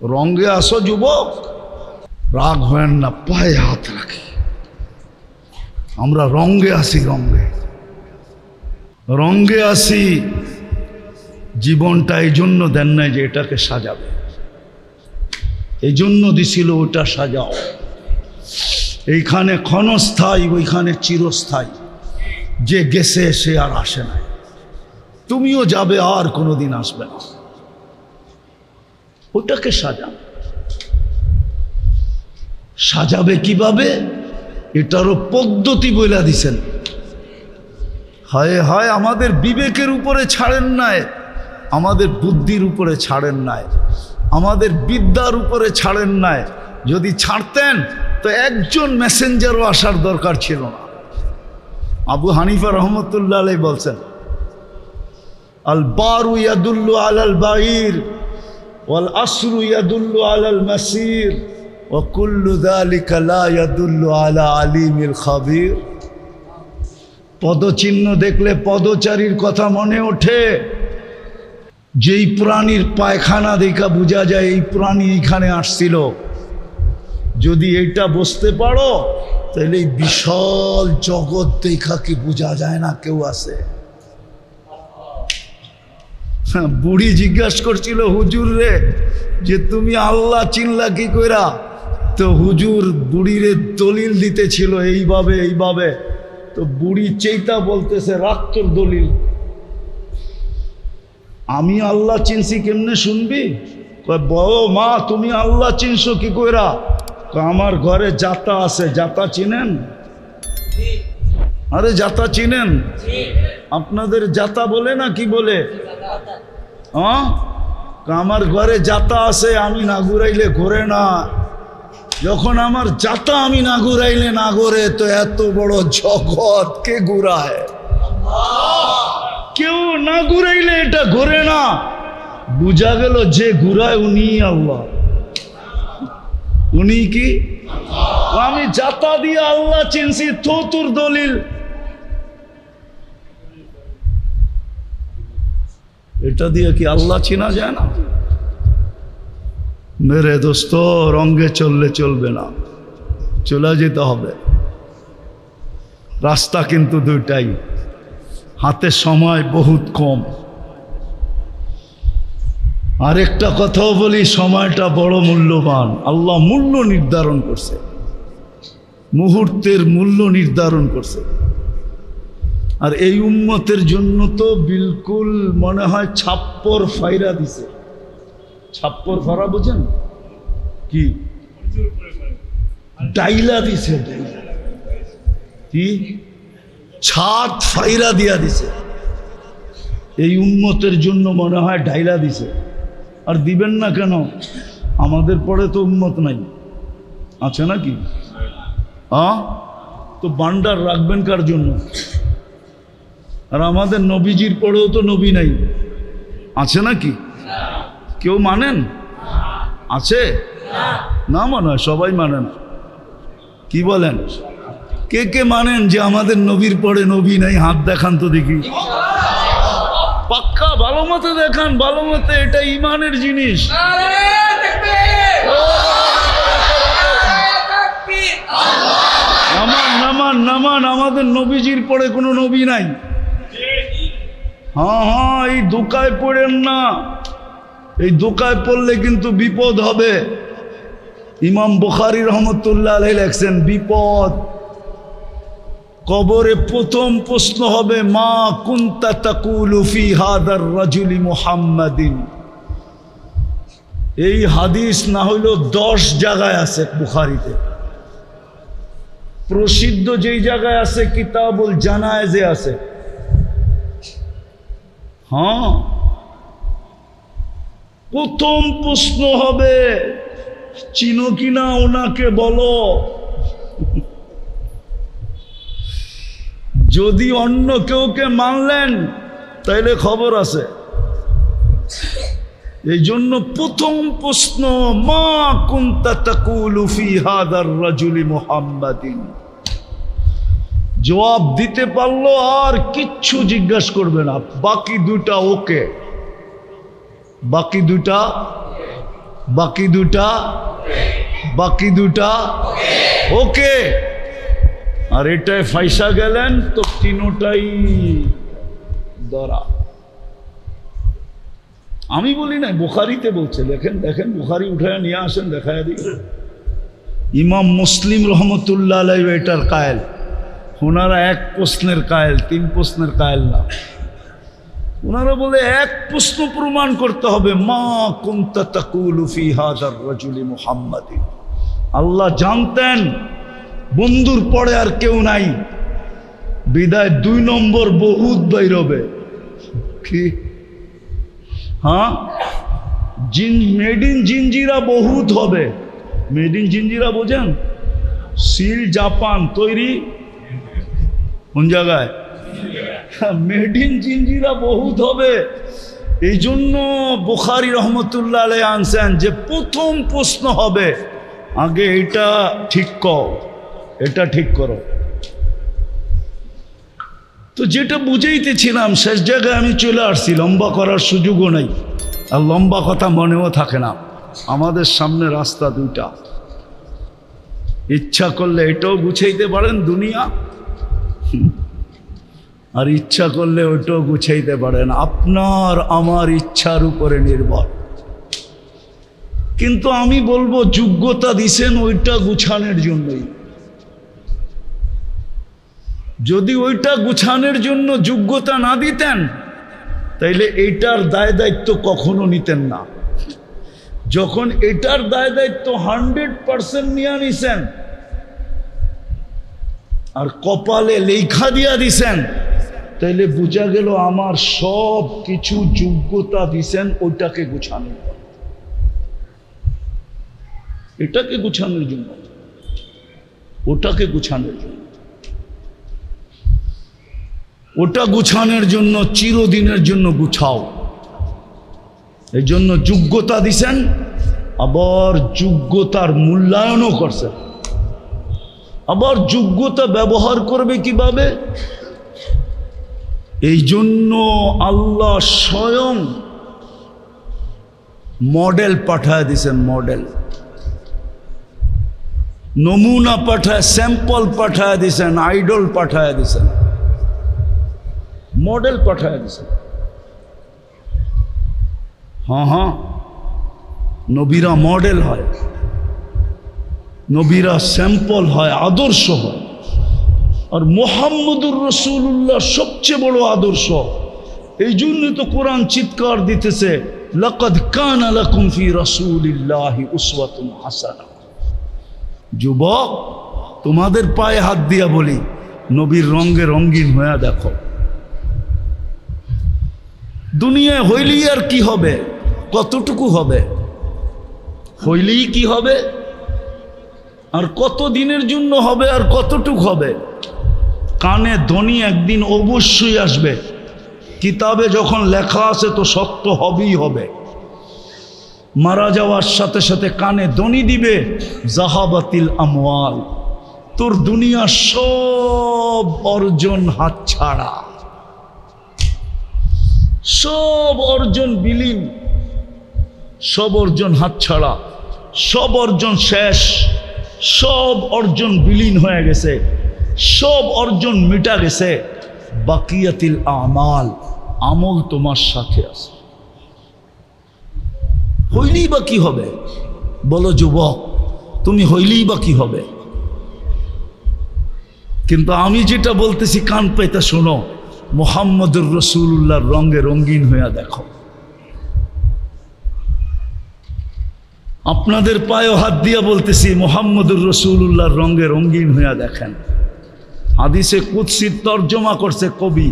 রঙ্গে আসো যুবক, রাগ হয় না, পায়ে হাত রাখি। আমরা রঙ্গে আসি, রঙ্গে আসি। জীবনটা এই জন্য দেন নাই যে এটাকে সাজাবে, এই জন্য দিছিল ওটা সাজাও। এইখানে ক্ষণস্থায়ী, ওইখানে চিরস্থায়ী। যে গেছে সে আর আসে না, তুমিও যাবে আর কোনোদিন আসবে না। ওটাকে সাজাবে কিভাবে, এটারও পদ্ধতি বইলা দিছেন। হয় হয় আমাদের বিবেকের উপরে ছাড়েন নাই, আমাদের বুদ্ধির উপরে ছাড়েন নাই, আমাদের বিদ্যার উপরে ছাড়েন নাই। যদি ছাড়তেন তো একজন মেসেঞ্জারও আসার দরকার ছিল না। আবু হানিফা রহমতুল্লাহ আলাইহি বলছেন, আল বারু ইয়াদুল্লু আলাল বাঈর ওয়াল আসরু ইয়াদুল্লু আলাল মাসির ওয়া কুল্লু যালিকা লা ইয়াদুল্লু আলা আলিমিল খাবীর। পদচিহ্ন দেখলে পদচারীর কথা মনে ওঠে। যেই প্রাণীর পায়খানা দেখা বোঝা যায় এই প্রাণী এইখানে আসছিল, যদি এইটা বুঝতে পারো তাহলে এই বিশাল জগৎ দেখা কি বোঝা যায় না কেউ আছে। বুড়ি জিজ্ঞাসা করছিল হুজুর রে যে তুমি আল্লাহ চিনলা কি কইরা? তো হুজুর বুড়িরে দলিল দিতেছিল এইভাবে এইভাবে। তো বুড়ি চেইতা বলতেছে, রাখ তোর দলিল, আমি আল্লাহ চিনছি কেমনে শুনবি? কয় বড় মা তুমি আল্লাহ চিনছো কি কইরা? আমার ঘরে জাতা আছে, জাতা চিনেন? আরে জাতা চিনেন? আপনাদের জাতা বলে না কি বলে? হ্যাঁ, আমার ঘরে জাতা আছে, আমি না ঘুরাইলে ঘোরে না। যখন আমার জাতা আমি না ঘুরাইলে না ঘোরে, তো এত বড় জগৎ কে ঘুরায়? কেউ না ঘুরাইলে এটা ঘোরে না। বুঝা গেল যে ঘুরায় উনি আল্লাহ। উনি কি? আমি জাতা দিয়ে আল্লাহ চিনছি, তো তোর দলিল। এটা দিয়ে কি আল্লাহ চিনা যায় না? মেরে দোস্ত, রঙ্গে চললে চলবে না, চলে যেতে হবে। রাস্তা কিন্তু দুইটাই, হাতে সময় বহুত কম। আরেকটা কথাও বলি, সময়টা বড় মূল্যবান। আল্লাহ মূল্য নির্ধারণ করছে, মুহূর্তের মূল্য নির্ধারণ করছে। আর এই উম্মতের জন্য তো বিলকুল মনে হয় ছাপ্পর ফাইরা দিছে। ছাপ্পর ফারা বোঝেন কি? ডাইলা দিছে, কি ছাদ ফাইরা দিয়া দিছে। এই উম্মতের জন্য মনে হয় ডাইলা দিছে। আর দিবেন না কেন? আমাদের পরে তো উম্মত নাই, আছে নাকি? তো ভান্ডার রাখবেন কার জন্য? আর আমাদের নবীজির পরেও তো নবী নাই, আছে নাকি? কেউ মানেন? আছে না? মনে হয় সবাই মানেন। কি বলেন? কে কে মানেন যে আমাদের নবীর পরে নবী নাই? হাত দেখান তো দেখি। পাক্কা ভালো মতে দেখান, ভালো মতে। এটা ইমানের জিনিস। নামান নামান নামান, আমাদের নবীজির পরে কোনো নবী নাই। হ্যাঁ হ্যাঁ, এই দোকায় পড়েন না, এই দোকায় পড়লে কিন্তু বিপদ হবে। ইমাম বুখারী রহমতুল্লাহ আলাইহি লেখছেন, বিপদ। কবরে প্রথম প্রশ্ন হবে, মা কুনতা তাকুলু ফি হাদার রাজুলি মুহাম্মাদিন। এই হাদিস না হইলেও 10 জায়গায় আছে বুখারীতে। প্রসিদ্ধ যেই জায়গায় আছে কিতাবুল জানায়েজে আছে। হ্যাঁ, প্রথম প্রশ্ন হবে, চিনো কিনা ওনাকে বলো। যদি অন্য কেউকে মানলেন তাইলে খবর আছে। এই জন্য প্রথম প্রশ্ন, মা কুনতা তাকুলু ফি হাদার রাজুলি মুহাম্মাদিন। জবাব দিতে পারলো আর কিচ্ছু জিজ্ঞাসা করবে না। বাকি দুটা ওকে, বাকি দুটা বাকি দুটা ওকে। আর এটায় ফাইসা গেলেন তো তিনোটাই ধরা। আমি বলি না, বুখারীতে বলছে, দেখেন বুখারী উঠায় নিয়ে আসেন, দেখায় দিই। ইমাম মুসলিম রহমতুল্লাহ আলাইহি এটার কায়েল। ওনারা এক প্রশ্নের কায়েল, 3 প্রশ্নের কায়েল না। ওনারা বলে এক প্রশ্ন প্রমাণ করতে হবে, মা কুনতা তাকুলু ফি হাযার রাজুলি মুহাম্মাদিন। আল্লাহ জানতেন বন্ধুর পরে আর কেউ নাই, বিদায় 2 নম্বর বহুত বাইরবে। কি? হ্যাঁ, মেড ইন জিঞ্জিরা বহুত হবে। মেড ইন জিঞ্জিরা বোঝেন? সিল জাপান তৈরি কোন জায়গায়? মেড ইন জিঞ্জিরা বহুত হবে। এই জন্য বুখারী রহমতুল্লাহ আলাইহি আনছেন যে প্রথম প্রশ্ন হবে, আগে এটা ঠিক কর, এটা ঠিক করো। তো যেটা বুঝাইতেছিলাম শেষ জায়গায় আমি চলে আসছি, লম্বা করার সুযোগও নাই, আর লম্বা কথা মনেও থাকে না। আমাদের সামনে রাস্তা 2টা। ইচ্ছা করলে এটাও গুছাইতে পারেন দুনিয়া, আর ইচ্ছা করলে ওইটাও গুছাইতে পারেন। আপনার আমার ইচ্ছার উপরে নির্ভর। কিন্তু আমি বলবো যোগ্যতা দিছেন ওইটা গুছানোর জন্যই। যদি ওইটা গুছানোর জন্য যোগ্যতা না দিতেন তাইলে এইটার দায় দায়িত্ব কখনো নিতেন না। যখন এটার দায় দায়িত্ব 100% নিয়ে নিছেন আর কপালে লেখা দিয়া দিছেন, তাইলে বোঝা গেল আমার সব কিছু যোগ্যতা দিছেন ওইটাকে গুছানোর, এটাকে গুছানোর জন্য, ওটাকে গুছানোর জন্য। ওটা গুছানোর জন্য চিরদিনের জন্য গুছাও। এই জন্য যোগ্যতা দিছেন, আবার যোগ্যতার মূল্যায়নও করছেন। আবার যোগ্যতা ব্যবহার করবে কিভাবে? এই জন্য আল্লাহ স্বয়ং মডেল পাঠায় দিছেন, মডেল, নমুনা পাঠায়, স্যাম্পল পাঠায় দিছেন, আইডল পাঠায় দিছেন, মডেল পাঠায় দিছেন। হ্যাঁ, নবীরা মডেল হয়, নবীরা স্যাম্পল হয়, আদর্শ হয়। আর মুহাম্মদুর রাসূলুল্লাহ সবচেয়ে বড় আদর্শ। এই জন্য তো কোরআন চিৎকার দিতেছে, লাকাদ কানা লাকুম ফি রাসূলিল্লাহি উসওয়াতুন হাসানা। যুবক, তোমাদের পায়ে হাত দিয়া বলি, নবীর রঙে রঙিন হয়ে দেখো। দুনিয়ায় হইলেই আর কি হবে? কতটুকু হবে? হইলেই কি হবে? আর কত দিনের জন্য হবে? আর কতটুকু হবে? কানে ধ্বনি একদিন অবশ্যই আসবে। কিতাবে যখন লেখা আছে তো সত্য হবেই হবে। মারা যাওয়ার সাথে সাথে কানে ধ্বনি দিবে, জাহাবাতিল আমওয়াল, তোর দুনিয়া সব অর্জন হাতছাড়া, সব অর্জন বিলীন, সব অর্জন হাতছাড়া, সব অর্জন শেষ, সব অর্জন বিলীন হয়ে গেছে, সব অর্জন মিটা গেছে। বাকিয়াতিল আমাল, আমল তোমার সাথে আছে। হইলেই বা কি হবে? বলো যুবক, তুমি হইলেই বা কি হবে? কিন্তু আমি যেটা বলতেছি কান পেতে শোনো, মুহাম্মদুর রাসূলুল্লাহর রঙে রঙিন হইয়া দেখো। আপনাদের পায়ে হাত দিয়া বলতেছি, মুহাম্মদুর রাসূলুল্লাহর রঙে রঙিন হইয়া দেখেন। হাদিসে কুদসির তর্জমা করছে কবি,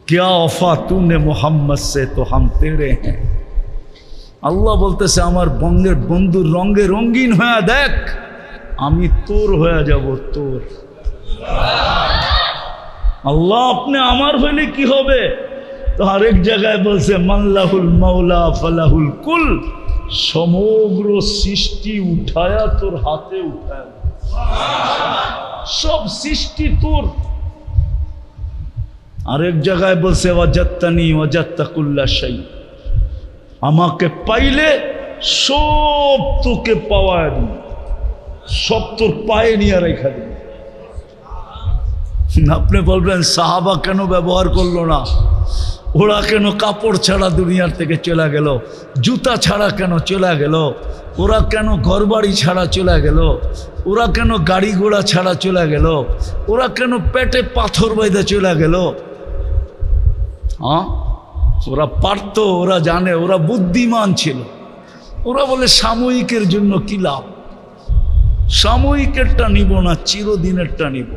क्या वफा तूने मोहम्मद से तो हम तेरे हैं। আল্লাহ বলতেছে, আমার বন্ধুর রঙে রঙিন হয়ে দেখ, আমি তোর হয়ে যাব, তোর। আল্লাহ আপনি আমার হইলে কি হবে? তো আরেক জায়গায় বলছে, মাল্লাহুল মাওলা ফালাহুল কুল, সমগ্র সৃষ্টি উঠায়া তোর হাতে উঠায়, সব সৃষ্টি তোর। আরেক জায়গায় বলছে, ওয়াজাত্তানি ওয়াজাত্তা কুল্লা শাই, আমাকে পাইলে সব তোকে পাওয়া দিন, সব তোর পায়ে নিয়ে রেখা দিন। আপনি বলবেন সাহাবা কেন ব্যবহার করলো না, ওরা কেন কাপড় ছাড়া দুনিয়ার থেকে চলে গেল, জুতা ছাড়া কেন চলে গেল, ওরা কেন ঘরবাড়ি ছাড়া চলে গেল, ওরা কেন গাড়ি ঘোড়া ছাড়া চলে গেল, ওরা কেন পেটে পাথর বাইদা চলে গেল? হ্যাঁ, ওরা পারতো, ওরা জানে, ওরা বুদ্ধিমান ছিল। ওরা বলে সাময়িকের জন্য কি লাভ, সাময়িকেরটা নিব না, চিরদিনেরটা নিব।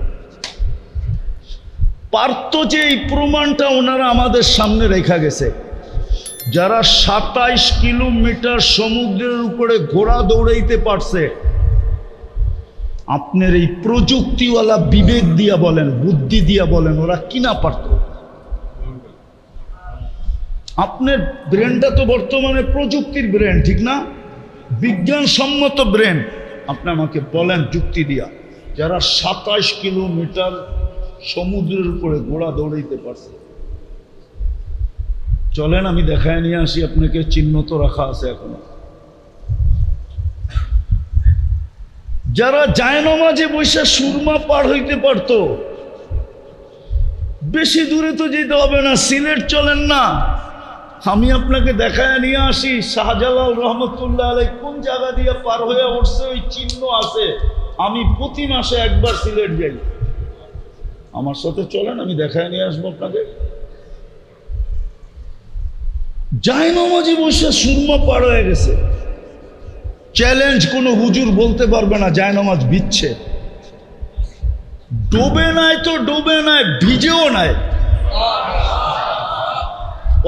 পারতো যে এই প্রমাণটা ওনারা আমাদের সামনে রেখা গেছে। যারা 27 কিলোমিটার সমুদ্রের উপরে ঘোড়া দৌড়াইতে পারছে, আপনার এই প্রযুক্তিওয়ালা বিবেক দিয়া বলেন, বুদ্ধি দিয়া বলেন, ওরা কিনা পারত? আপনার ব্রেনটা তো বর্তমানে প্রযুক্তির ব্রেন, ঠিক না? বিজ্ঞানসম্মত ব্রেন। আপনি আমাকে বলেন যুক্তি দিয়া, যারা 27 কিলোমিটার সমুদ্রের উপরে ঘোড়া দৌড়াইতে পারছে, চলেন আমি দেখায় নিয়ে আসি আপনাকে, চিহ্ন তো রাখা আছে এখনো। যারা জায়নামাজে বৈশা সুরমা পার হইতে পারতো, বেশি দূরে তো যেতে হবে না, সিলেট চলেন না, আমি আপনাকে দেখায় নিয়ে আসি শাহজালাল রহমতুল্লাহ আলাই কোন জায়গা দিয়ে পার হয়ে উঠছে, ওই চিহ্ন আছে। আমি প্রতি মাসে একবার সিলেট যাই, আমার সাথে চলেন, আমি দেখায় নিয়ে আসবো আপনাকে। জায়নামাজে বসে সুরমা পার হয়ে গেছে, চ্যালেঞ্জ কোনো হুজুর বলতে পারবে না জায়নামাজ ভিজছে। ডোবে নাই তো ডোবে নাই, ভিজেও নাই,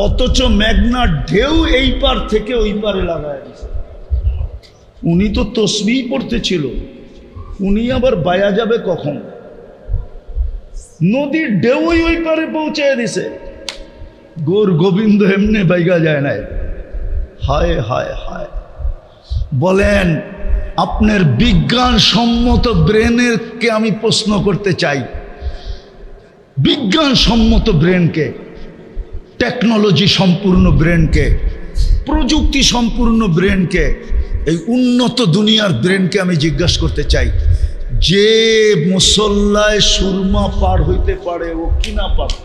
অথচ মেঘনার ঢেউ এই পার থেকে ওই পারে লাগায় দিছে। উনি তো তসবিহ পড়তেছিল, উনি আবার বায়া যাবে কখন? নদীর ঢেউই ওই পারে পৌঁছায় দিছে। গোর গোবিন্দ এমনি বাইগা যায় নাই। হায় হায় হায়। বলেন, আপনার বিজ্ঞানসম্মত ব্রেনকে আমি প্রশ্ন করতে চাই, বিজ্ঞানসম্মত ব্রেনকে, টেকনোলজি সম্পূর্ণ ব্রেনকে, প্রযুক্তি সম্পূর্ণ ব্রেনকে, এই উন্নত দুনিয়ার ব্রেনকে আমি জিজ্ঞাসা করতে চাই, যে মুসল্লায় সুরমা পার হইতে পারে ও কিনা পারে?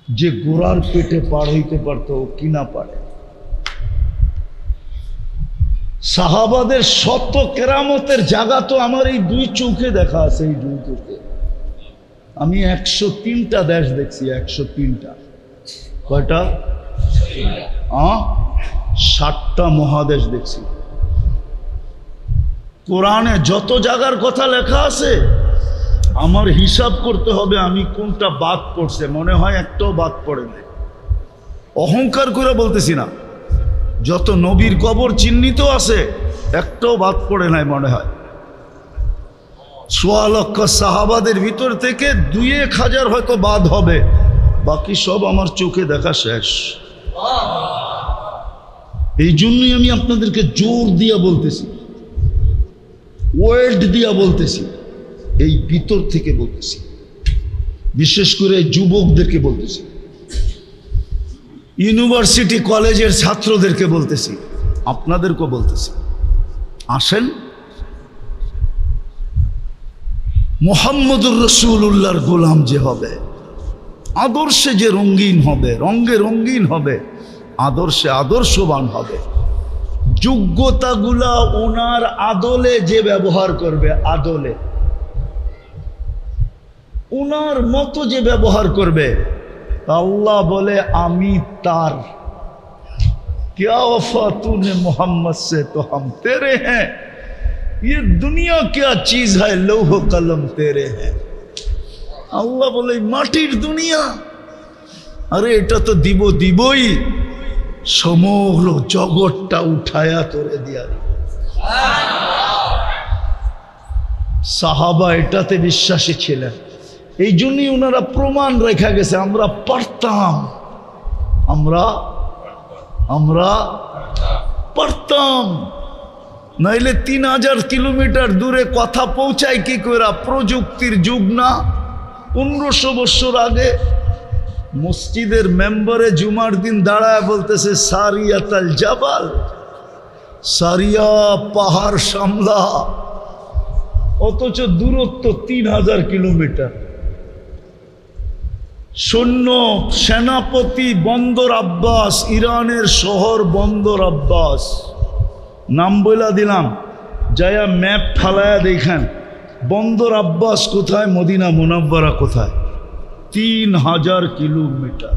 যে গোড়ার পেটে পার হইতে পারতো ও কিনা পারে? সাহাবাদের শত কেরামতের জায়গা তো আমার এই দুই চোখে দেখা আছে। এই দুই চোখে আমি 103টা দেশ দেখছি। 103টা। কয়টা? 60টা মহাদেশ দেখছি। কোরআনে যত জায়গার কথা লেখা আছে, আমার হিসাব করতে হবে আমি কোনটা বাদ পড়ছে। মনে হয় একটাও বাদ পড়ে নাই। অহংকার করে বলতেছি না, যত নবীর কবর চিহ্নিত আছে একটাও বাদ পড়ে নাই মনে হয়। ১.৫ লক্ষ সাহাবাদের ভিতর থেকে ২-১ হাজার হয়তো বাদ হবে, বাকি সব আমার চোখে দেখা শেষ। এই জন্যই আমি আপনাদেরকে জোর দিয়া বলতেছি, ওয়েট দিয়া বলতেছি, এই ভিতর থেকে বলতেছি, বিশেষ করে যুবকদেরকে বলতেছি, ইউনিভার্সিটি কলেজের ছাত্রদেরকে বলতেছি, আপনাদেরকেও বলতেছি, আসেন মুহাম্মদুর রাসূলুল্লাহর গোলাম যে হবে, আদর্শে যে রঙিন হবে, রঙে রঙিন হবে, আদর্শে আদর্শবান হবে, যোগ্যতাগুলা ওনার আদলে যে ব্যবহার করবে, আদলে ওনার মতো যে ব্যবহার করবে, আল্লাহ বলে আমি তার। क्या वफा तूने मोहम्मद से तो हम तेरे हैं, ये दुनिया क्या चीज है, लौह कलम तेरे हैं। আল্লাহ বলে মাটির দুনিয়া, আরে এটা তো দিবই, সমগ্র জগৎটা উঠায়া তোরে দিয়া দিব। সাহাবা এটাতে বিশ্বাসী ছিলেন, এই জন্যই ওনারা প্রমাণ রেখা গেছে আমরা পারতাম, আমরা পারতাম। নাইলে 3000 কিলোমিটার দূরে কথা পৌঁছায় কি করে? প্রযুক্তির যুগ না? 1500 বছর আগে মসজিদের মেম্বারে জুমার দিন দাঁড়ায় বলতেছে সারিয়াতাল জাবাল, সারিয়া পাহাড় সামলা, অথচ দূরত্ব 3000 কিলোমিটার। সৈন্য সেনাপতি বন্দর আব্বাস, ইরানের শহর বন্দর আব্বাস, নাম বইলা দিলাম, যায়া ম্যাপ ফালায়া দেখেন বন্দর আব্বাস কোথায়, মদিনা মুনাব্বারা কোথায়। 3000 কিলোমিটার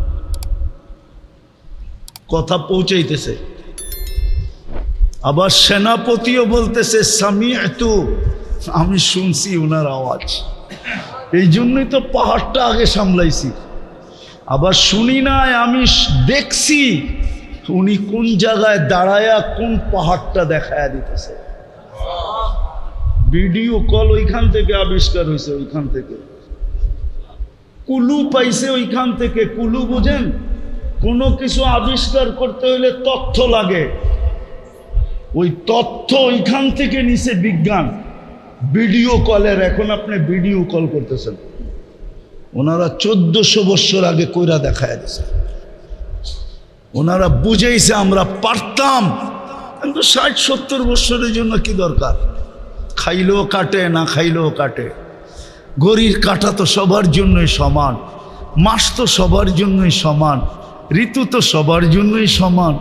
কথা পৌঁছাইতেছে। আবার সেনাপতিও বলতেছে সামিআতু, আমি শুনছি ওনার আওয়াজ, এই জন্যই তো পাহাড়টা আগে সামলাইছি। আবার শুনি নাই, আমি দেখছি উনি কোন জায়গায় দাঁড়ায়া কোন পাহাড়টা দেখায়া দিতেছে। ভিডিও কল ওইখান থেকে আবিষ্কার হয়েছে, ওইখান থেকে কুলু পাইছে, ওইখান থেকে। কুলু বুঝেন? কোনো কিছু আবিষ্কার করতে হলে তথ্য লাগে, ওই তথ্য ওইখান থেকে নিছে বিজ্ঞান। ভিডিও কলের, এখন আপনি ভিডিও কল করতেছেন, ওনারা 1400 বছর আগে কইরা দেখায় দিছে। ওনারা বুঝেইছে আমরা পারতাম, কিন্তু 60-70 বছরের জন্য কি দরকার? খাইলেও কাটে, না খাইলেও কাটে। ঘড়ির কাঁটা তো সবার জন্যই সমান, মাস তো সবার জন্যই সমান, ঋতু তো সবার জন্যই সমান,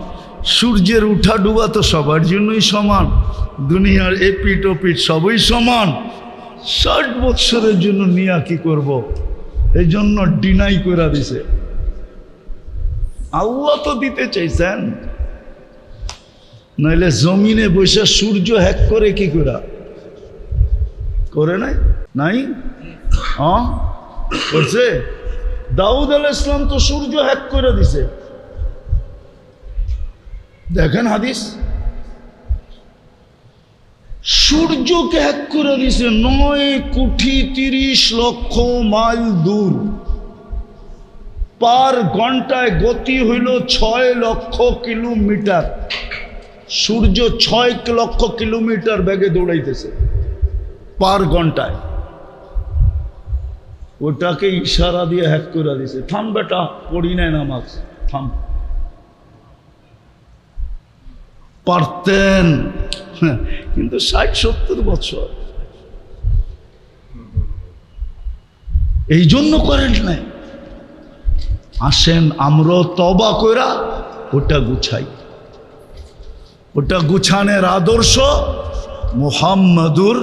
সূর্যের উঠা ডুবা তো সবার জন্যই সমান, দুনিয়ার এপিট ওপিট সবই সমান। 60 বছরের জন্য নিয়া কি করব? এই জন্য ডিনাই করে দিছে। আল্লাহ তো দিতে চাইছেন, নইলে জমিনে বসে সূর্য হ্যাক করে কি করে নাই? নাই হ্যাঁ করছে। দাউদ আলাইহিস সালাম তো সূর্য হ্যাক করে দিছে, দেখেন হাদিস, সূর্যকে হ্যাক করে দিছে 9,30,00,000 মাইল দূর। পার ঘন্টায় গতি হইল 6 লক্ষ কিলোমিটার। সূর্য 6 লক্ষ কিলোমিটার বেগে দৌড়াইতেছে পার ঘন্টায়। ওটাকে ইশারা দিয়ে হ্যাক করে দিছে, থাম বেটা, পড়ি নাই নামাজ, থাম। পারতেন, কিন্তু 60-70 বছর এই জন্য করেন নাই। আসেন আমরা তওবা কইরা ওটা গুছাই। ওটা গুছানের আদর্শ মুহাম্মাদুর,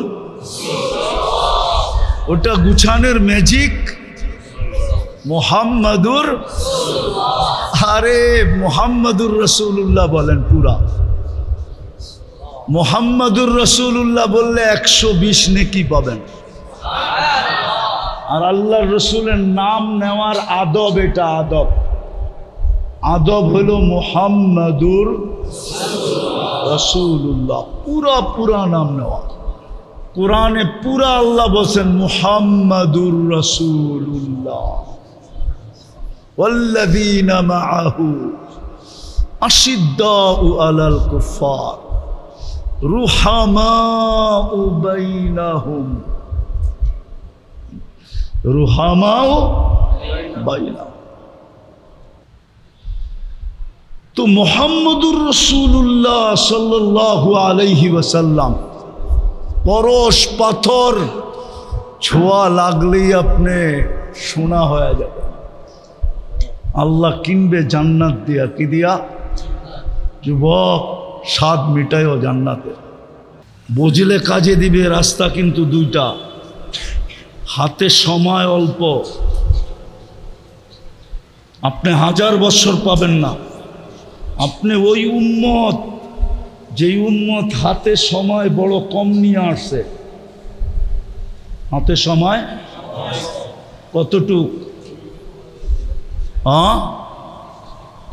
ওটা গুছানের ম্যাজিক মুহাম্মাদুর। আরে মুহাম্মাদুর রাসূলুল্লাহ বলেন পুরা। মুহাম্মাদুর রাসূলুল্লাহ বললে 120 নেকি পাবেন। আর আল্লাহর রসুলের নাম নেওয়ার আদব, এটা আদব। আদব হলো মুহাম্মাদুর রাসূলুল্লাহ, পুরা নাম নেওয়া। কোরআনে পুরা আল্লাহ বলছেন মুহাম্মাদুর রাসূলুল্লাহ ওয়াল্লাযীনা মাআহু আশিদ্দাউ আলাল কুফার রুহামাউ বাইনাহুম, রুহামাউ বাইনাহুম। তো মুহাম্মাদুর রাসূলুল্লাহ সাল্লাল্লাহু আলাইহি ওয়াসাল্লাম পরশ পাথর ছোঁয়া লাগলেই আপনি সোনা হয়ে যাবে। আল্লাহ কিনবে জান্নাত দিয়া, কি দিয়া? যুবক, স্বাদ মিটায়ও জান্নাতে। বুঝলে কাজে দিবে রাস্তা কিন্তু দুইটা, হাতে সময় অল্প। আপনি 1000 বছর পাবেন না। আপনি ওই উম্মত, যেই উম্মত হাতে সময় বড় কম নিয়ে আসছে। হাতে সময় কতটুকু?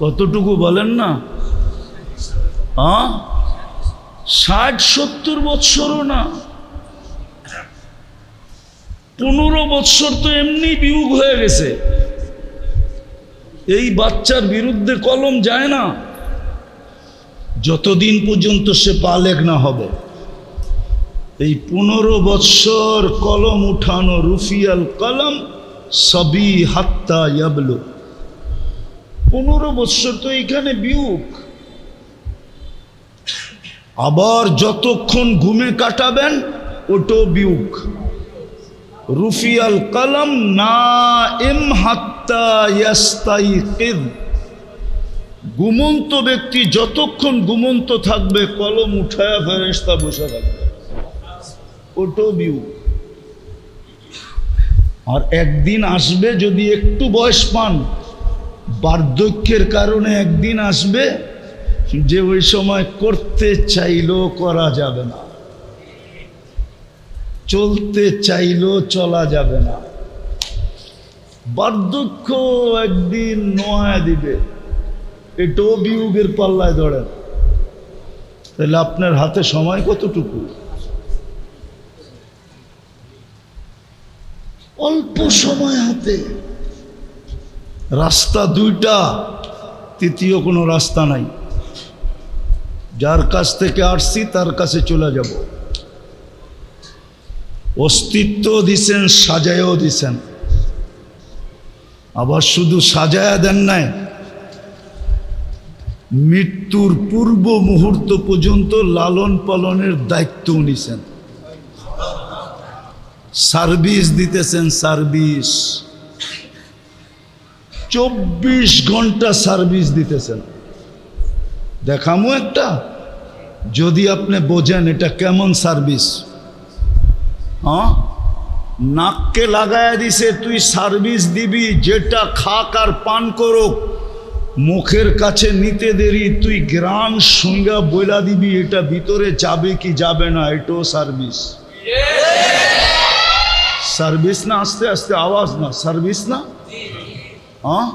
কতটুকু বলেন না? 60-70 বৎসরও না, 15 বৎসর তো এমনি বিয়োগ হয়ে গেছে। এই বাচ্চার বিরুদ্ধে কলম যায় না যতদিন পর্যন্ত সে বালেগ না হবে। এই 15 বৎসর কলম উঠানো, রুফিয়াল কলম সবই হাত্তা ইয়াবলু, 15 বছর তো এখানে বিউক। আবার যতক্ষণ ঘুমে কাটাবেন ওটো বিউক। রুফিয়াল কলম নাইম হাত্তা ইয়াস্তাইকিদ। ঘুমন্ত ব্যক্তি যতক্ষণ ঘুমন্ত থাকবে কলম উঠায়া ফেরেশতা বসে থাকবে, ওটো বিউক। আর একদিন আসবে, যদি একটু বয়স পান, বার্ধক্যের কারণে একদিন আসবে যে ওই সময় করতে চাইলেও করা যাবে না, চলতে চাইলেও চলা যাবে না। বার্ধক্য একদিন নোয়া দিবে, এটাও বিয়োগের পাল্লায় ধরেন। তাহলে আপনার হাতে সময় কতটুকু? অল্প সময় হাতে। রাস্তা দুইটা, তৃতীয় কোনো রাস্তা নাই। যার কাছ থেকে আসছি তার কাছে চলে যাব। অস্তিত্ব দিছেন, সাজায়ও দিছেন। আবার শুধু সাজায়া দেন নাই, মৃত্যুর পূর্ব মুহূর্ত পর্যন্ত লালন পালনের দায়িত্ব নিছেন, সার্ভিস দিতেছেন। সার্ভিস 24 ঘন্টা সার্ভিস দিতেছেন। দেখামো একটা, যদি আপনি বোঝেন এটা কেমন সার্ভিস। হ্যাঁ, নাককে লাগায়া দিছে, তুই সার্ভিস দিবি, যেটা খাক আর পান করুক, মুখের কাছে নিতে দেরি তুই গ্রাম সঙ্গা বইলা দিবি এটা ভিতরে যাবে কি যাবে না, এটাও সার্ভিস। সার্ভিস না? আস্তে আস্তে আওয়াজ না, সার্ভিস না? হ্যাঁ,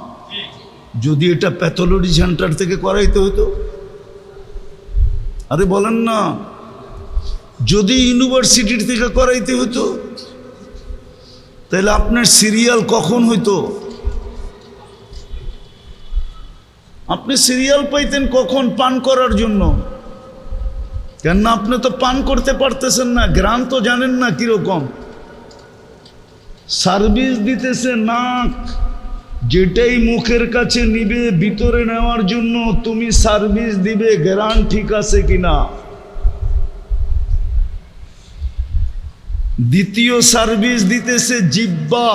যদি এটা প্যাথোলজি সেন্টার থেকে করাইতে হতো, আরে বলেন না, যদি ইউনিভার্সিটির থেকে করাইতে হতো, তাহলে আপনার সিরিয়াল কখন হইতো? আপনি সিরিয়াল পাইতেন কখন পান করার জন্য? কেননা আপনি তো পান করতে পারতেছেন না, গ্রাম তো জানেন না কিরকম। সার্ভিস দিতেছে নাক, যেটাই মুখের কাছে নিবে ভিতরে নেওয়ার জন্য তুমি সার্ভিস দিবে গ্রাম ঠিক আছে কিনা। দ্বিতীয় সার্ভিস দিতেছে জিহ্বা,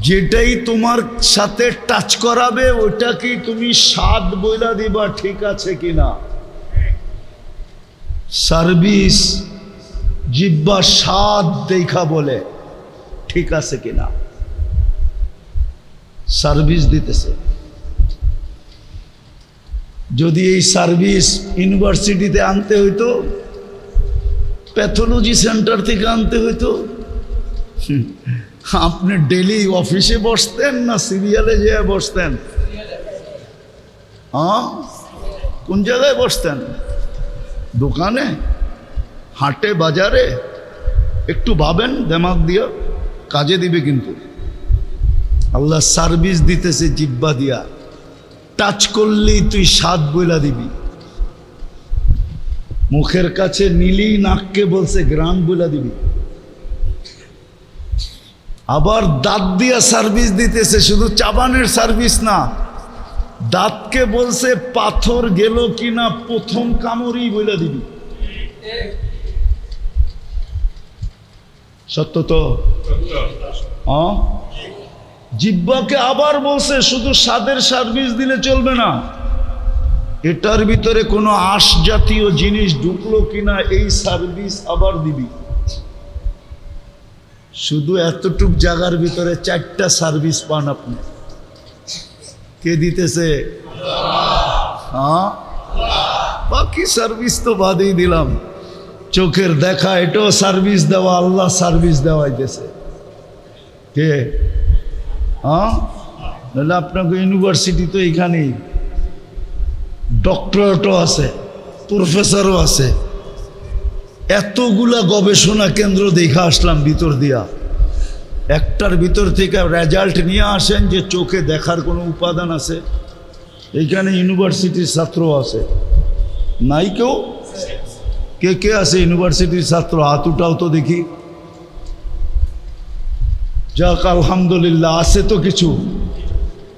যেটাই তোমার সাথে টাচ করাবে ওইটাকেই তুমি স্বাদ বইলা দিবা ঠিক আছে কিনা। সার্ভিস জিহ্বা স্বাদ দেখা বলে ঠিক আছে কিনা, সার্ভিস দিতেছে। যদি এই সার্ভিস ইউনিভার্সিটিতে আনতে হইতো, প্যাথোলজি সেন্টার থেকে আনতে হইতো, আপনি ডেলি অফিসে বসতেন না সিরিয়ালে যেয়ে বসতেন? হ্যাঁ, কোন জায়গায় বসতেন? দোকানে, হাটে, বাজারে? একটু ভাবেন দিমাগ দিয়ে, কাজে দিবে কিন্তু। আল্লাহ সার্ভিস দিতেছে জিহ্বা দিয়া, টাচ করলেই তুই স্বাদ বইলা দিবি। মুখের কাছে নিলি নাককে বলছে গ্রাম বইলা দিবি। আবার দাঁত দিয়া সার্ভিস দিতেছে, শুধু চাবানের সার্ভিস না, দাঁতকে বলছে পাথর গেল কিনা প্রথম কামড়ই বইলা দিবি। সত্য তো? হ্যাঁ, জিহ্বাকে আবার বলছে শুধু স্বাদের সার্ভিস দিলে চলবে না, এটার ভিতরে কোনো আঁশ জাতীয় জিনিস ঢুকলো কিনা এই সার্ভিস আবার দিবি। শুধু এতটুক জায়গার ভিতরে 4টা সার্ভিস পান আপনি। কে দিতেছে? হ্যাঁ, বাকি সার্ভিস তো বাদেই দিলাম। চোখের দেখা এটাও সার্ভিস দেওয়া, আল্লাহ সার্ভিস দেওয়াইতেছে। কে? হ্যাঁ, নাহলে আপনাকে ইউনিভার্সিটি তো এইখানেই, ডক্টরেটও আছে, প্রফেসরও আছে। এতগুলা গবেষণা কেন্দ্র দেখা আসলাম ভিতর দিয়া, একটার ভিতর থেকে রেজাল্ট নিয়ে আসেন যে চোখে দেখার কোনো উপাদান আছে? এইখানে ইউনিভার্সিটির ছাত্র আছে নাই? কেউ? কে কে আছে ইউনিভার্সিটির ছাত্র? হাত উঠাও তো দেখি। যাক আলহামদুলিল্লাহ, আছে তো কিছু।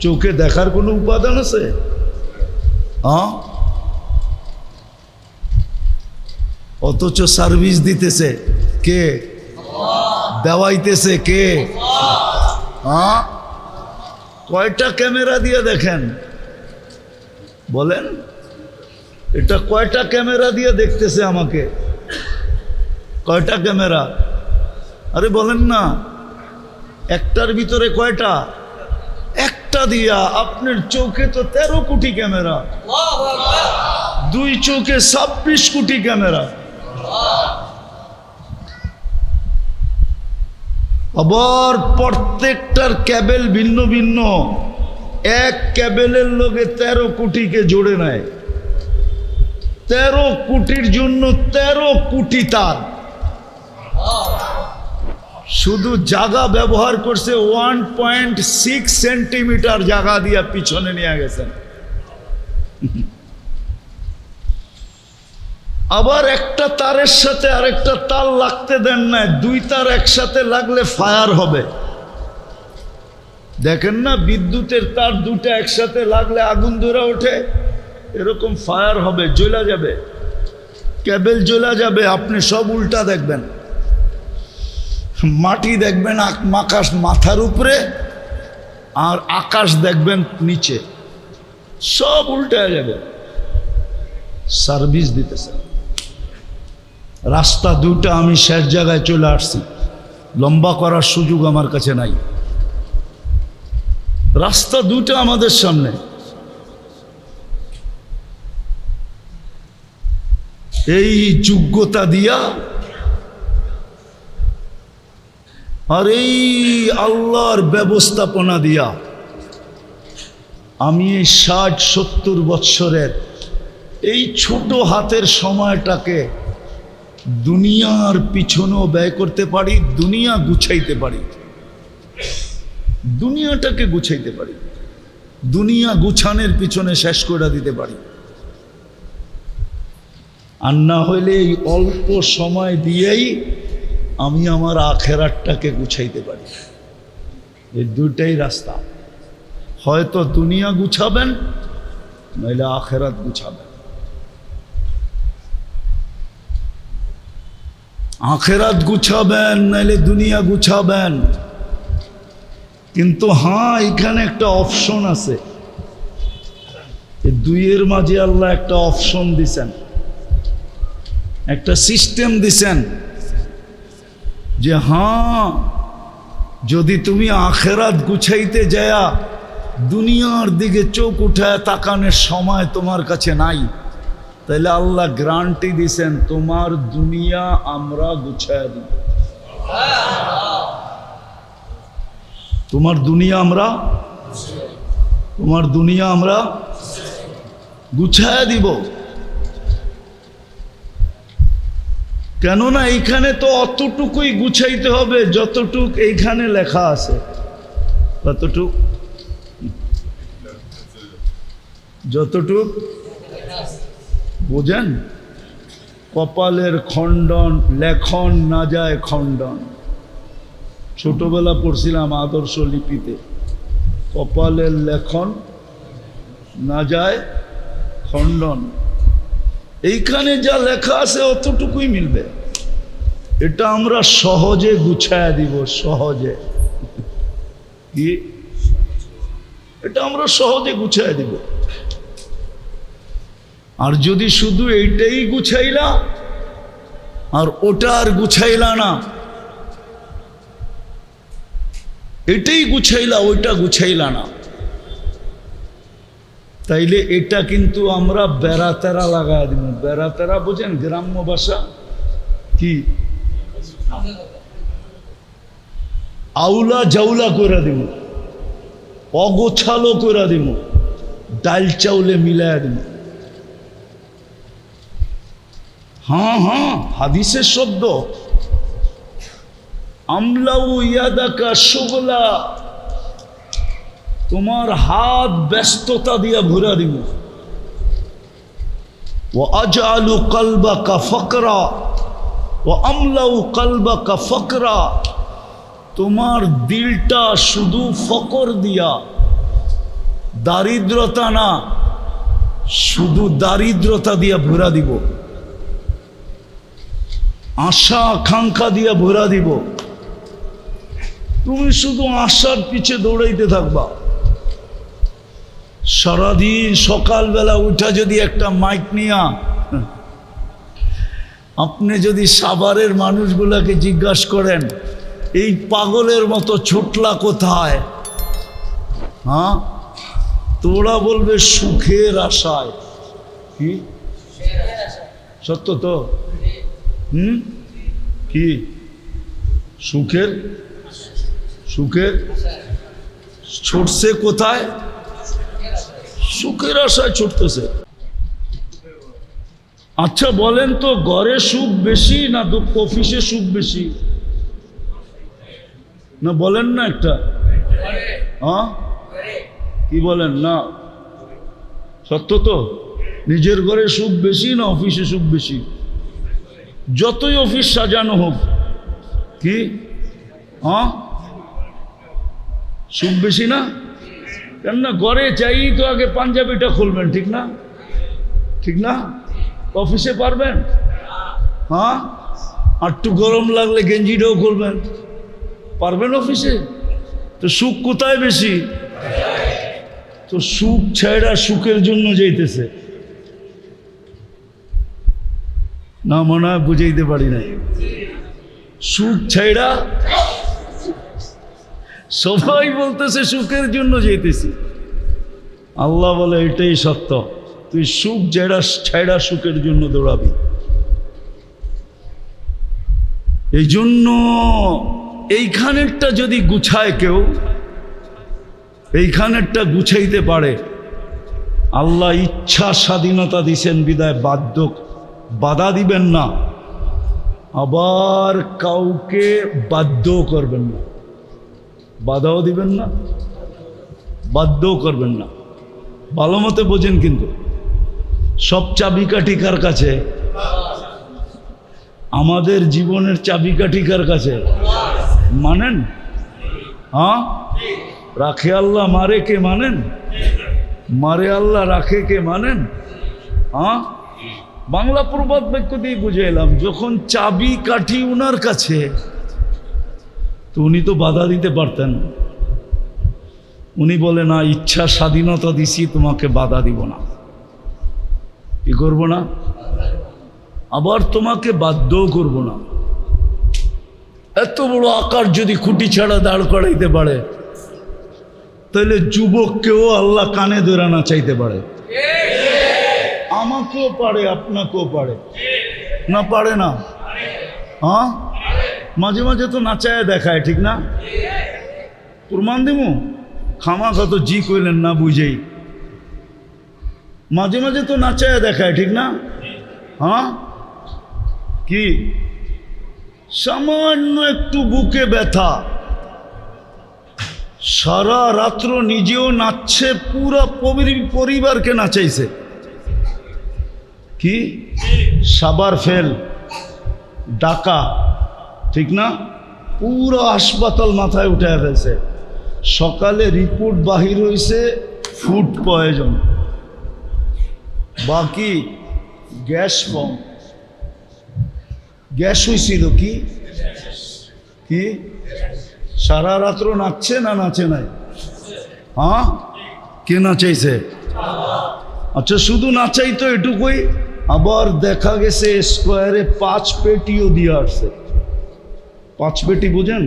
চোখে দেখার কোনো উপাদান আছে? হ্যাঁ, অথচ সার্ভিস দিতেছে কে? দেওয়াইতেছে কে? হ্যাঁ, কয়টা ক্যামেরা দিয়ে দেখেন বলেন, এটা কয়টা ক্যামেরা দিয়ে দেখতেছে আমাকে? কয়টা ক্যামেরা? আরে বলেন না, একটার ভিতরে কয়টা? একটা দিয়া আপনার চোখে তো 13 কোটি ক্যামেরা, দুই চোখে 26 কোটি ক্যামেরা। আবার প্রত্যেকটার ক্যাবেল ভিন্ন ভিন্ন, এক ক্যাবেলের লোকে 13 কোটিকে জোড়ে নেয়। 13 কোটির জন্য 13 কোটি তার। শুধু জায়গা ব্যবহার করছে 1.6 সেন্টিমিটার জায়গা দিয়া পিছনে নিয়ে গেছেন। আবার একটা তারের সাথে আরেকটা তার লাগতে দেন না, দুই তার একসাথে লাগলে ফায়ার হবে। দেখেন না, বিদ্যুতের তার দুটো একসাথে লাগলে আগুন ধরে ওঠে, এরকম ফায়ার হবে, জ্বলা যাবে, কেবল জ্বলা যাবে। আপনি সব উল্টা দেখবেন, মাটি দেখবেন আকাশ মাথার উপরে, আর আকাশ দেখবেন নিচে, সব উল্টা যাবে। সার্ভিস দিতেছে। রাস্তা দুটা আমি শেষ জায়গায় চলে আসছি, লম্বা করার সুযোগ আমার কাছে নাই। রাস্তা দুটা আমাদের সামনে, এই যোগ্যতা দিয়া আর এই আল্লাহর ব্যবস্থাপনা দিয়া আমি এই 60-70 বৎসরের এই ছোট হাতের সময়টাকে দুনিয়ার পিছনেও ব্যয় করতে পারি, দুনিয়া গুছাইতে পারি, দুনিয়াটাকে গুছাইতে পারি, দুনিয়া গুছানোর পিছনে শেষ করে দিতে পারি। আর না হইলে এই অল্প সময় দিয়েই আমি আমার আখেরাতটাকে গুছাইতে পারি। এই দুইটাই রাস্তা, হয়তো দুনিয়া গুছাবেন নইলে আখেরাত গুছাবেন। আখেরাত গুছাবেন নাইলে দুনিয়া গুছাবেন। কিন্তু হ্যাঁ, এখানে একটা অপশন আছে, এই দুইয়ের মাঝে আল্লাহ একটা অপশন দিছেন, একটা সিস্টেম দিছেন যে হ্যাঁ, যদি তুমি আখেরাত গুছাইতে যায়া দুনিয়ার দিকে চোখ উঠায় তাকানোর সময় তোমার কাছে নাই, তাহলে আল্লাহ গ্যারান্টি দিছেন তোমার দুনিয়া আমরা গুছায় দিব। তোমার দুনিয়া আমরা গুছায় দিব। কেননা এইখানে তো অতটুকুই গুছাইতে হবে যতটুক এইখানে লেখা আছে। কতটুক? যতটুক বোঝেন। কপালের খণ্ডন লেখন না যায় খণ্ডন। ছোটবেলা পড়ছিলাম আদর্শ লিপিতে, কপালের লেখন না যায় খণ্ডন। এইখানে যা লেখা আছে অতটুকুই মিলবে। এটা আমরা সহজে গুছায় দিব, সহজে। কি? এটা আমরা সহজে গুছায় দিব। আর যদি শুধু এইটাই গুছাইলা আর ওটা আর গুছাইলা না, এটাই গুছাইলা ওইটা গুছাইলা না, তাইলে এটা কিন্তু আমরা বেড়াতেরা লাগাই দিব। বেড়াতেরা বোঝেন? গ্রাম্য ভাষা কি? আউলা জাউলা করে দিব, অগোছালো করে দিব, ডাল চাউলে মিলাইয়া দিব। হ্যাঁ হ্যাঁ, হাদিসের শব্দ। আমলাউ ইয়াদাকা শুগলা, তোমার হাত ব্যস্ততা দিয়া ভরা দিব। ওয়া আজআলু কলবাকা ফকরা ওয়া আমলাউ কলবাকা ফকরা, তোমার দিলটা শুধু ফকর দিয়া দারিদ্রতা না, শুধু দারিদ্রতা দিয়া ভরা দিব, আশা আকাঙ্ক্ষা দিয়া ভরা দিব। তুমি শুধু আশার পিছে দৌড়াইতে থাকবা। সারাদিন সকালবেলা উঠা যদি একটা মাইক নিয়া আপনি যদি সাভারের মানুষগুলাকে জিজ্ঞাসা করেন এই পাগলের মতো ছুটলা কোথায়, হ্যাঁ, তোরা বলবে সুখের আশায়। কি সত্য তো? কি সুখের সুখের ছুটছে কোথায়? সুখের আশায় ছুটতেছে। আচ্ছা বলেন তো, ঘরে সুখ বেশি না অফিসে সুখ বেশি? না বলেন না একটা, হ্যাঁ কি বলেন না? সত্য তো? নিজের ঘরে সুখ বেশি না অফিসে সুখ বেশি? যতই অফিস সাজানো হোক, কি হ্যাঁ সুখ বেশি না? কেননা ঘরে চাই তো আগে পাঞ্জাবিটা খুলবেন, ঠিক না? ঠিক না? অফিসে পারবেন? হ্যাঁ, আর একটু গরম লাগলে গেঞ্জিটাও খুলবেন, পারবেন অফিসে? তো সুখ কোথায় বেশি? তো সুখ ছেড়া সুখের জন্য যাইতেছে না, মনে হয় বুঝাইতে পারি নাই। সুখ ছেড়া সবাই বলতেছে সুখের জন্য যাইতেছি। আল্লাহ বলে এটাই সত্য, তুই সুখ ছেড়া সুখের জন্য দৌড়াবি। এই জন্য এইখানেরটা যদি গুছায় কেউ, এইখানেরটা গুছাইতে পারে, আল্লাহ ইচ্ছা স্বাধীনতা দিছেন বিদায় বাধা দিবেন না, আবার কাউকে বাধ্য করবেন না, বাধাও দিবেন না, বাধ্যও করবেন না। ভালো মতে বোঝেন কিন্তু, সব চাবিকাঠি কার কাছে? আমাদের জীবনের চাবিকাঠি কার কাছে? মানেন? হ্যাঁ, রাখে আল্লাহ, মারে কে মানেন? মারে আল্লাহ, রাখে কে মানেন? হ্যাঁ, বাংলা প্রবাদ বাক্য দিয়ে বুঝে এলাম, যখন চাবি কাঠি উনার কাছে, তো উনি তো বাধা দিতে পারতেন। উনি বলে না, ইচ্ছা স্বাধীনতা দিছি, তোমাকে বাধা দিব না। কি করব না? আবার তোমাকে বাধ্যও করব না। এত বড় আকার যদি খুঁটি ছাড়া দাঁড় করাইতে পারে, তাহলে যুবককেও আল্লাহ কানে ধরে না চাইতে পারে। আমাকেও পারে, আপনাকেও পারে, না পারে না? হ্যাঁ, মাঝে মাঝে তো নাচায় দেখায়, ঠিক না? প্রমাণ দিমু, খামা কত জি কইলেন না বুঝেই, মাঝে মাঝে তো নাচায় দেখায়, ঠিক না? হ্যাঁ, কি সামান্য একটু বুকে ব্যথা, সারা রাত্র নিজেও নাচছে, পুরা পরিবারকে নাচাইছে। কি সাবার ফেল ডাকা, ঠিক না? পুরো হাসপাতাল মাথায় উঠে ফেলছে। সকালে রিপোর্ট বাহির হয়েছে ফুড পয়জন, বাকি গ্যাস ফর্ম। গ্যাস হয়েছিল কি? কি সারা রাত্র নাচছে না নাচে নাই? হ্যাঁ, কে নাচাইছে? আচ্ছা, শুধু নাচাই তো এটুকুই, আবার দেখা গেছে স্কোয়ারে 5 পেটিও দিয়ে আসছে। 5 পেটি বোঝেন?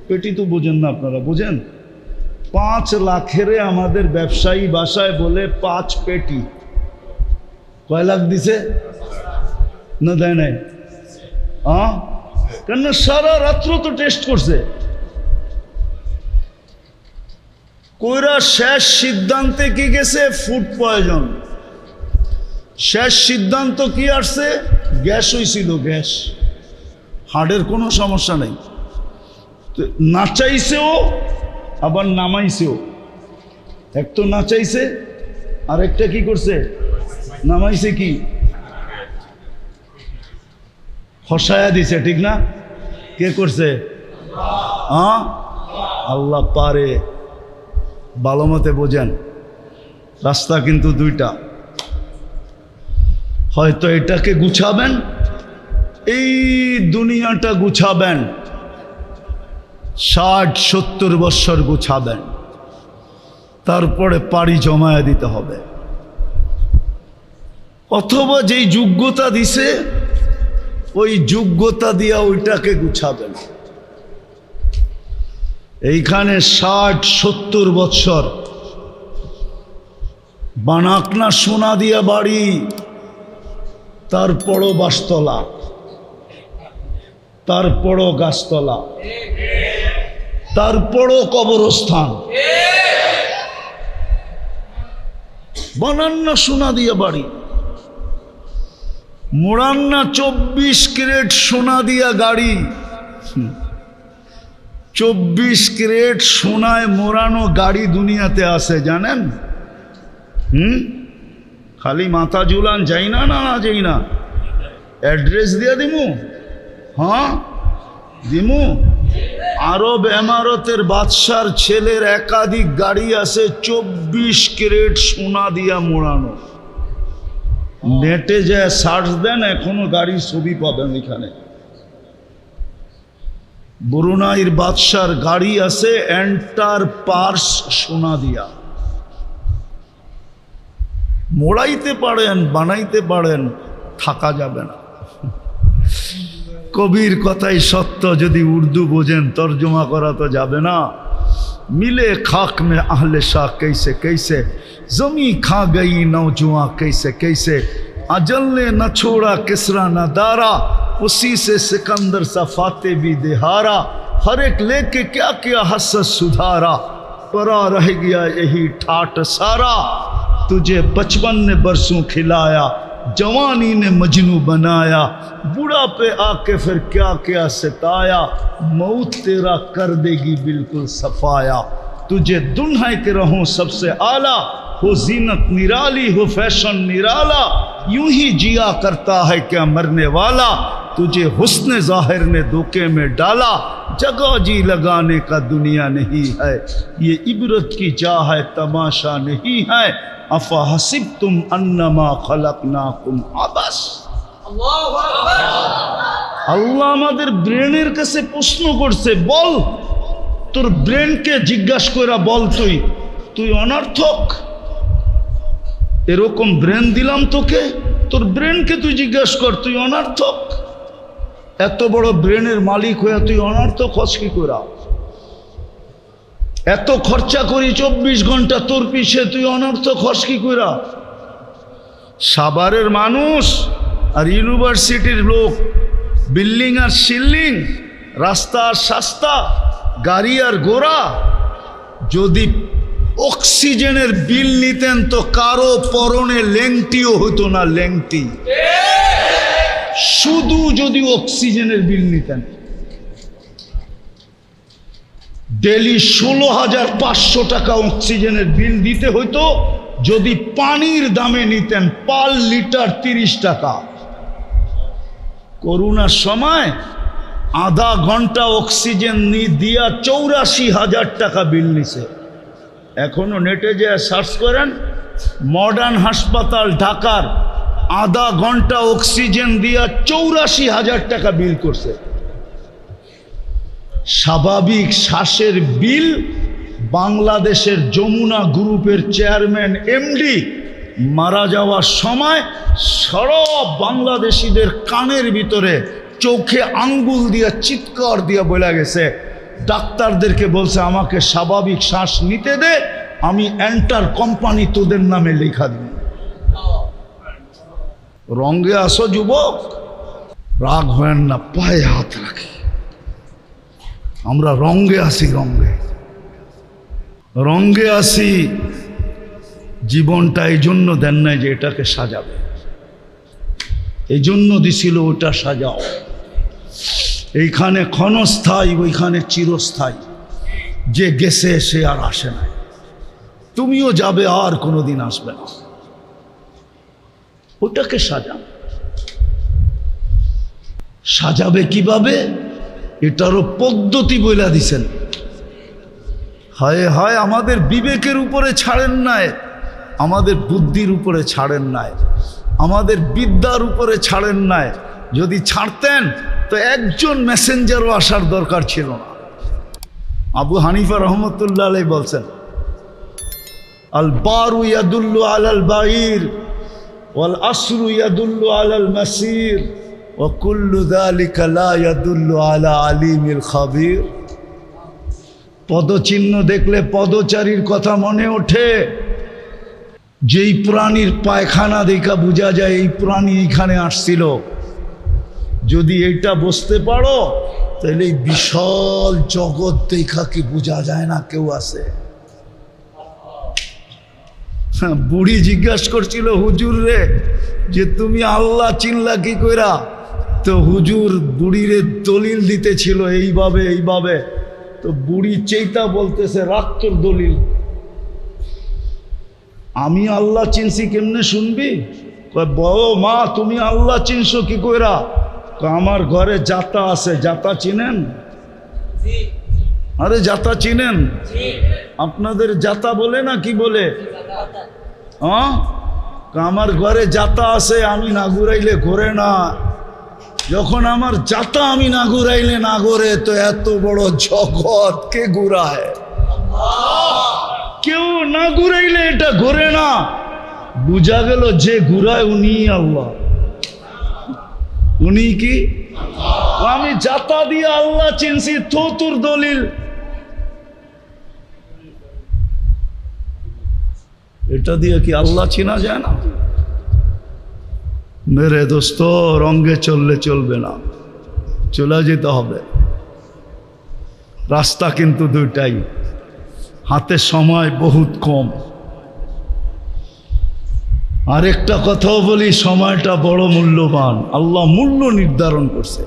পেটি তো বোঝেন না আপনারা, বোঝেন? 5 লাখেরে আমাদের ব্যবসায়ী ভাষায় বলে 5 পেটি। কয় লাখ দিছে? না দেয় নাই? হ্যাঁ, কেন? সারা রাত্র তো টেস্ট করছে। কইরা শেষ সিদ্ধান্তে কি গেছে? Food poison. শেষ সিদ্ধান্ত কি আসছে? গ্যাস হয়েছিল, গ্যাস। হার্টের কোনো সমস্যা নেই। নাচাইছেও আবার নামাইছেও। এক তো নাচাইছে, আর একটা কি করছে? নামাইছে। কি খসায়া দিছে, ঠিক না? কে করছে? হ্যাঁ, আল্লাহ পারে। ভালো মতে বোঝেন। রাস্তা কিন্তু দুইটা, হয়তো এটাকে গুছাবেন, এই দুনিয়াটা গুছাবেন, 60-70 বৎসর গুছাবেন, তারপরে পাড়ি জমায়া দিতে হবে। অথবা যেই যোগ্যতা দিছে ওই যোগ্যতা দিয়া ওইটাকে গুছাবেন। এইখানে 60-70 বৎসর বানাকনা সোনা দিয়া বাড়ি, তারপরও বাসতলা, তারপরও গাছতলা, তারপরও কবরস্থান, বানান্না সোনা দিয়া বাড়ি, মোড়ান্না 24 ক্যারেট সোনা দিয়া গাড়ি। 24 ক্যারেট সোনায় মোড়ানো গাড়ি দুনিয়াতে আছে জানেন? খালি মাথা ঝুলান, যাই না না যাই না, অ্যাড্রেস দিয়ে দিমু, হ্যাঁ দিমু। আরব এমারতের বাদশার ছেলের একাধিক গাড়ি আছে 24 ক্যারেট সোনা দিয়া মোড়ানো। নেটে যায় সার্চ দেন, এখনো গাড়ির ছবি পাবেন এখানে। ব্রুনাইয়ের বাদশার গাড়ি আছে এন্টার পার্স সোনা দিয়া। মোড়াইতে পারেন, বানাইতে পারেন, থাকা যাবে না। কবির কথাই সত্য, যদি উর্দু বোঝেন তর্জমা করা তো যাবে না। মিলে খাক মে আহলে শাহ कैसे कैसे, जमी खा गई नौजुआ कैसे कैसे, अजल ने न छोड़ा किसरा न दारा, उसी से सिकंदर सा फाते भी देहारा, हर एक लेके क्या क्या हसस सुधारा, परा रह गया यही ठाट सारा, तुझे 55 ने बरसों खिलाया, जवानी ने मजनू बनाया, बूढ़ा पे आके फिर क्या क्या सताया, मौत तेरा कर देगी बिल्कुल सफाया, तुझे दुल्हन के रहूं सबसे आला, हो जीनत निराली हो फैशन निराला, यूं ही जिया करता है क्या मरने वाला, तुझे हुस्न जाहिर ने धोखे में डाला, जगह जी लगाने का दुनिया नहीं है, ये इबरत की जा है तमाशा नहीं है, अफा हसिब तुम अन्नमा खलकनाकुम आबास। আল্লাহ আমাদের ব্রেনের কাছে প্রশ্ন করছে, বল তোর ব্রেনকে জিজ্ঞাসা করে বল, তুই অনর্থক? এরকম ব্রেন দিলাম তোকে, তোর ব্রেনকে তুই জিজ্ঞাসা কর, তুই অনর্থক? এত বড় ব্রেনের মালিক হয়ে তুই অনর্থক হস কি করে? এত খরচা করি 24 ঘন্টা তোর পিছে, তুই অনর্থক হস কি করে? সাভারের মানুষ আর ইউনিভার্সিটির লোক, বিল্ডিং আর শিল্ডিং, রাস্তা আর সাস্তা, গাড়ি আর ঘোড়া, যদি অক্সিজেনের বিল নিতেন তো কারো পরনে লেংটিও হতো না, লেংটি। শুধু যদি অক্সিজেনের বিল নিতেন, ডেলি 16,500 টাকা অক্সিজেনের বিল দিতে হইতো। যদি পানির দামে নিতেন, পার লিটার 30 টাকা। করোনার সময় আধা ঘন্টা অক্সিজেন দিয়া 84,000 টাকা বিল নিছে। এখনো নেটে যে সার্চ করেন, মডার্ন হাসপাতাল ঢাকার আধা ঘন্টা অক্সিজেন দিয়া 84,000 টাকা বিল করছে। স্বাভাবিক শ্বাসের বিল বাংলাদেশের যমুনা গ্রুপের চেয়ারম্যান এমডি মারা যাওয়ার সময় সারা বাংলাদেশিদের কানের ভিতরে চোখে আঙ্গুল দিয়া চিৎকার দিয়া বলে গেছে, ডাক্তারদেরকে বলছে আমাকে স্বাভাবিক শ্বাস নিতে দে, আমি এন্টার কোম্পানি তোদের নামে লেখা দিব। রঙ্গে আসো যুবক, রাগ হয় না, পায়ে হাত রাখি। আমরা রঙ্গে আসি, রঙ্গে আসি। জীবনটা এই জন্য দেন নাই যে এটাকে সাজাবে, এই জন্য দিছিল ওটা সাজাও। এইখানে ক্ষণস্থায়ী, ওইখানে চিরস্থায়ী। যে গেছে সে আর আসে না, তুমিও যাবে আর কোনোদিন আসবে না। ওটাকে সাজাও। সাজাবে কিভাবে? এটারও পদ্ধতি বলে দিছেন। হায় হায়, আমাদের বিবেকের উপরে ছাড়েন নাই, আমাদের বুদ্ধির উপরে ছাড়েন নাই, আমাদের বিদ্যার উপরে ছাড়েন নাই। যদি ছাড়তেন তো একজন মেসেঞ্জারও আসার দরকার ছিল না। আবু হানিফা রহমতুল্লাহ আলাইহি বলছেন, আল বারু ইয়াদুল্লু আলাল বাঈর ওয়াল আসরু ইয়াদুল্লু আলাল মাসির ওয়া কুল্লু যালিকা লা ইয়াদুল্লু আলা আলিমিল খাবীর। পদচিহ্ন দেখলে পদচারীর কথা মনে ওঠে। যেই প্রাণীর পায়খানা দেখা বোঝা যায় এই প্রাণী এইখানে আসছিল, যদি এইটা বুঝতে পারো তাহলে এই বিশাল জগৎ দেখা কি বোঝা যায় না কেউ আছে? বুড়ি জিজ্ঞাসা করছিল হুজুর রে যে তুমি আল্লাহ চিনলা কি কইরা? তো হুজুর বুড়িরে দলিল দিতেছিল এইভাবে এইভাবে। তো বুড়ি চেইতা বলতেছে, রাখ তোর দলিল, আমি আল্লাহ চিনছি কেমনে শুনবি? বড় মা তুমি আল্লাহ চিনছো কি কইরা? আমার ঘরে জাতা আছে, জাতা চিনেন? আরে জাতা চিনেন? আপনাদের জাতা বলে না কি বলে? হ্যাঁ, আমার ঘরে জাতা আছে, আমি না ঘুরাইলে ঘোরে না। যখন আমার জাতা আমি না ঘুরাইলে না ঘোরে, তো এত বড় জগৎ কে ঘুরায়? কেউ না ঘুরাইলে এটা ঘোরে না। বুঝা গেল যে ঘুরায় উনি আল্লাহ। উনি কি? আমি জাতা দিয়ে আল্লাহ চিনছি, তো তোর দলিল। এটা দিয়ে কি আল্লাহ চিনা যায় না? মেরে দোস্ত, রঙ্গে চললে চলবে না, চলে যেতে হবে। রাস্তা কিন্তু দুইটাই, হাতে সময় বহুত কম। আরেকটা কথাও বলি, সময়টা বড় মূল্যবান। আল্লাহ মূল্য নির্ধারণ করছে,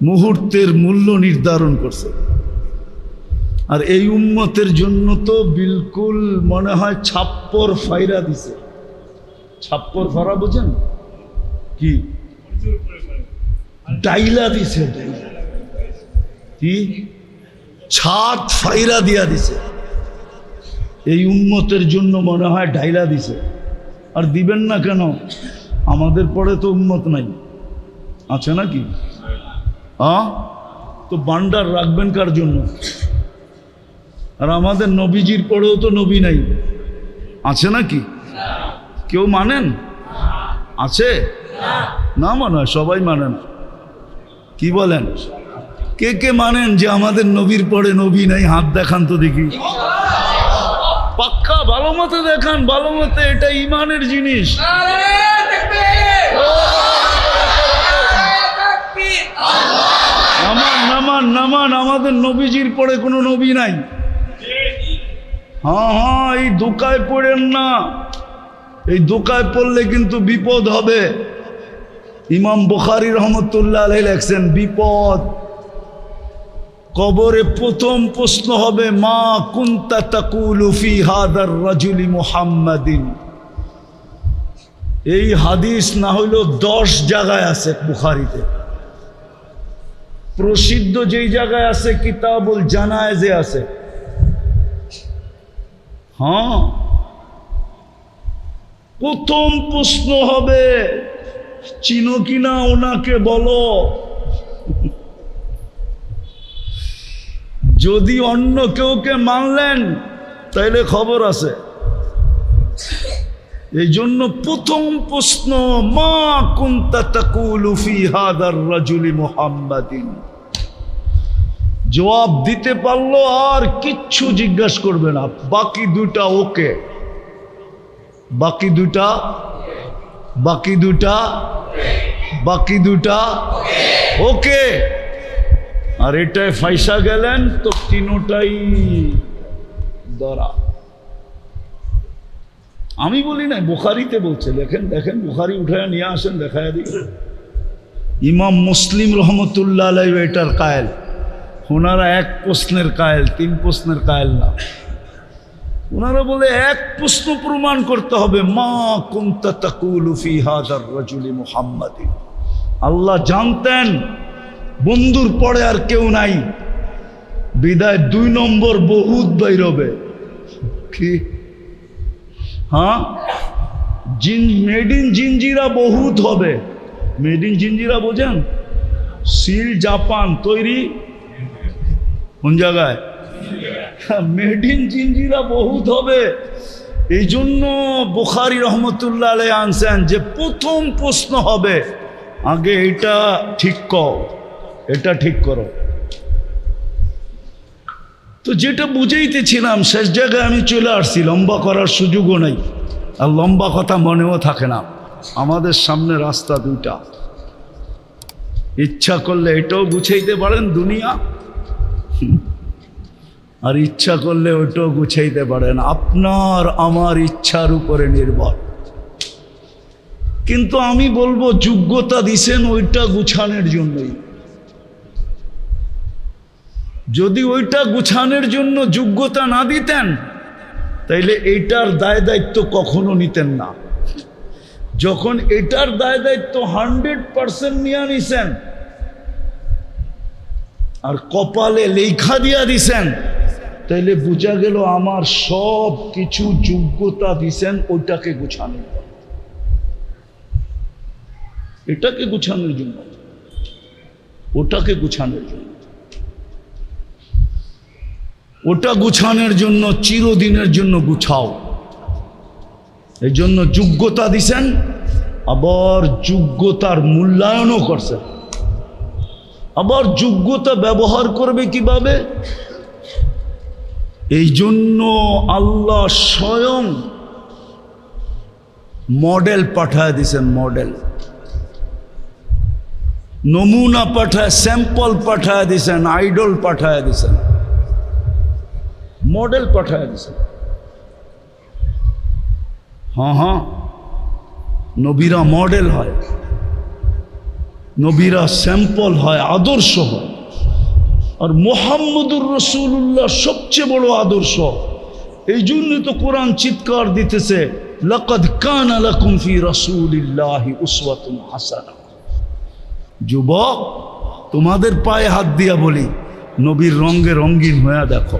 মুহূর্তের মূল্য নির্ধারণ করছে। আর এই উম্মতের জন্য তো বিলকুল মনে হয় ছাপ্পর ফাইরা দিছে। ছাপ্পর ফারা বোঝেন কি? ডাইলা দিছে, কি ছাদ ফাইরা দিয়া দিছে। এই উম্মতের জন্য মনে হয় ডাইলা দিছে। আর দিবেন না কেন? আমাদের পরে তো উম্মত নাই, আছে নাকি? হ্যাঁ, তো বান্ডার রাখবেন কার জন্য? আর আমাদের নবীজির পরেও তো নবী নাই, আছে নাকি? কেউ মানেন? আছে না? মনে হয় সবাই মানেন। কি বলেন? কে কে মানেন যে আমাদের নবীর পরে নবী নাই? হাত দেখান তো দেখি। পাক্কা ভালো মতে দেখান, ভালো মতে। এটা ইমানের জিনিস। নামান নামান নামান, আমাদের নবীজির পরে কোনো নবী নাই। হ্যাঁ হ্যাঁ, এই দোকায় পড়েন না, এই দোকায় পড়লে কিন্তু বিপদ হবে। ইমাম বুখারী রহমতুল্লাহ আলাইহি লেখছেন, বিপদ। কবরে প্রথম প্রশ্ন হবে, মা কুনতা তাকুলু ফি হাদার রাজুলি মুহাম্মাদিন। এই হাদিস না হইল 10 জায়গায় আছে বুখারীতে। প্রসিদ্ধ যেই জায়গায় আছে কিতাবুল জানায়েজে আছে। হ্যাঁ, প্রথম প্রশ্ন হবে, চিনো কিনা ওনাকে বলো। যদি অন্য কেউকে মানলেন তাইলে খবর আছে। এই জন্য প্রথম প্রশ্ন, মা কুনতা তাকুলু ফি হাদার রাজুলি মুহাম্মাদিন। জবাব দিতে পারলো আর কিচ্ছু জিজ্ঞাসা করবে না। বাকি দুটা ওকে, বাকি দুটা, বাকি দুটা, বাকি দুটা ওকে। আর এটায় ফাইসা গেলেন তো তিনোটাই ধরা। আমি বলি না, বুখারীতে বলছে। দেখেন দেখেন, বুখারী উঠায় নিয়ে আসেন, দেখায় দিই। ইমাম মুসলিম রহমতুল্লাহ আলাইহি এটার কায়েল। ওনারা 1 প্রশ্নের কায়েল, 3 প্রশ্নের কায়েল না। ওনারা বলে 1 প্রশ্ন প্রমাণ করতে হবে, মা কুনতা তাকুলু ফি হাদার রাজুলি মুহাম্মাদিন। আল্লাহ জানতেন বন্ধুর পরে আর কেউ নাই, বিদায় 2 নম্বর বহুত বাইর হবে। কি হ্যাঁ, মেড ইন জিঞ্জিরা বহুত হবে। মেড ইন জিঞ্জিরা বোঝেন? সিল জাপান তৈরি কোন জায়গায়? মেড ইন জিঞ্জিরা বহুত হবে। এই জন্য বুখারী রহমতুল্লাহ আলাইহি আনছেন যে প্রথম প্রশ্ন হবে আগে এটা ঠিক কর, এটা ঠিক করো। তো যেটা বুঝাইতেছিলাম শেষ জায়গায় আমি চলে আসছি, লম্বা করার সুযোগও নেই আর লম্বা কথা মনেও থাকে না। আমাদের সামনে রাস্তা দুইটা, ইচ্ছা করলে এটাও গুছাইতে পারেন দুনিয়া, আর ইচ্ছা করলে ওটাও গুছাইতে পারেন। আপনার আমার ইচ্ছার উপরে নির্ভর। কিন্তু আমি বলবো যোগ্যতা দিছেন ওইটা গুছানোর জন্যই। যদি ওইটা গুছানোর জন্য যোগ্যতা না দিতেন তাইলে এইটার দায় দায়িত্ব কখনো নিতেন না। যখন এটার দায় দায়িত্ব 100% নিয়ে নিছেন আর কপালে লেখা দিয়া দিছেন, তাইলে বোঝা গেল আমার সব কিছু যোগ্যতা দিছেন ওইটাকে গুছানোর, এটাকে গুছানোর জন্য, ওটাকে গুছানোর জন্য। ওটা গুছানোর জন্য চিরদিনের জন্য গুছাও। এই জন্য যোগ্যতা দিছেন, আবার যোগ্যতার মূল্যায়নও করছেন। আবার যোগ্যতা ব্যবহার করবে কিভাবে? এই জন্য আল্লাহ স্বয়ং মডেল পাঠায় দিছেন, মডেল, নমুনা পাঠায়, স্যাম্পল পাঠায় দিছেন, আইডল পাঠায় দিছেন, মডেল পাঠায় দিছেন। হ্যাঁ হ্যাঁ, নবীরা মডেল হয়, নবীরা স্যাম্পল হয়, আদর্শ হয়। আর মুহাম্মদুর রাসূলুল্লাহ সবচেয়ে বড় আদর্শ। এই জন্য তো কোরআন চিৎকার দিতেছে, লাকাদ কানা লাকুম ফি রাসূলিল্লাহি উসওয়াতুন হাসানাহ। যুবক, তোমাদের পায়ে হাত দিয়া বলি, নবীর রঙে রঙিন হয়ে দেখো।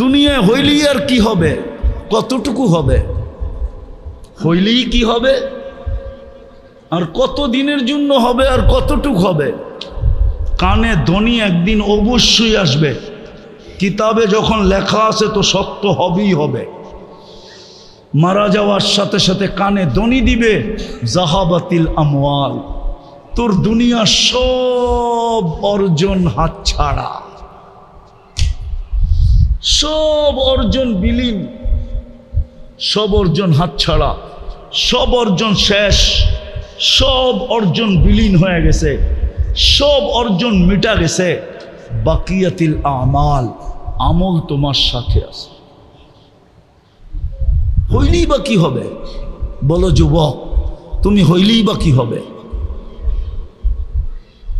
দুনিয়ায় হইলেই আর কি হবে? কতটুকু হবে? হইলেই কি হবে? আর কত দিনের জন্য হবে? আর কতটুকু হবে? কানে ধ্বনি একদিন অবশ্যই আসবে। কিতাবে যখন লেখা আছে তো সত্য হবেই হবে। মারা যাওয়ার সাথে সাথে কানে ধ্বনি দিবে, জাহাবাতিল আমওয়াল, তোর দুনিয়া সব অর্জন হাতছাড়া, সব অর্জন বিলীন, সব অর্জন হাতছাড়া, সব অর্জন শেষ, সব অর্জন বিলীন হয়ে গেছে, সব অর্জন মিটা গেছে। বাকিয়াতিল আমাল, আমল তোমার সাথে আছে। হইলেই বা কি হবে? বলো যুবক, তুমি হইলেই বা কি হবে?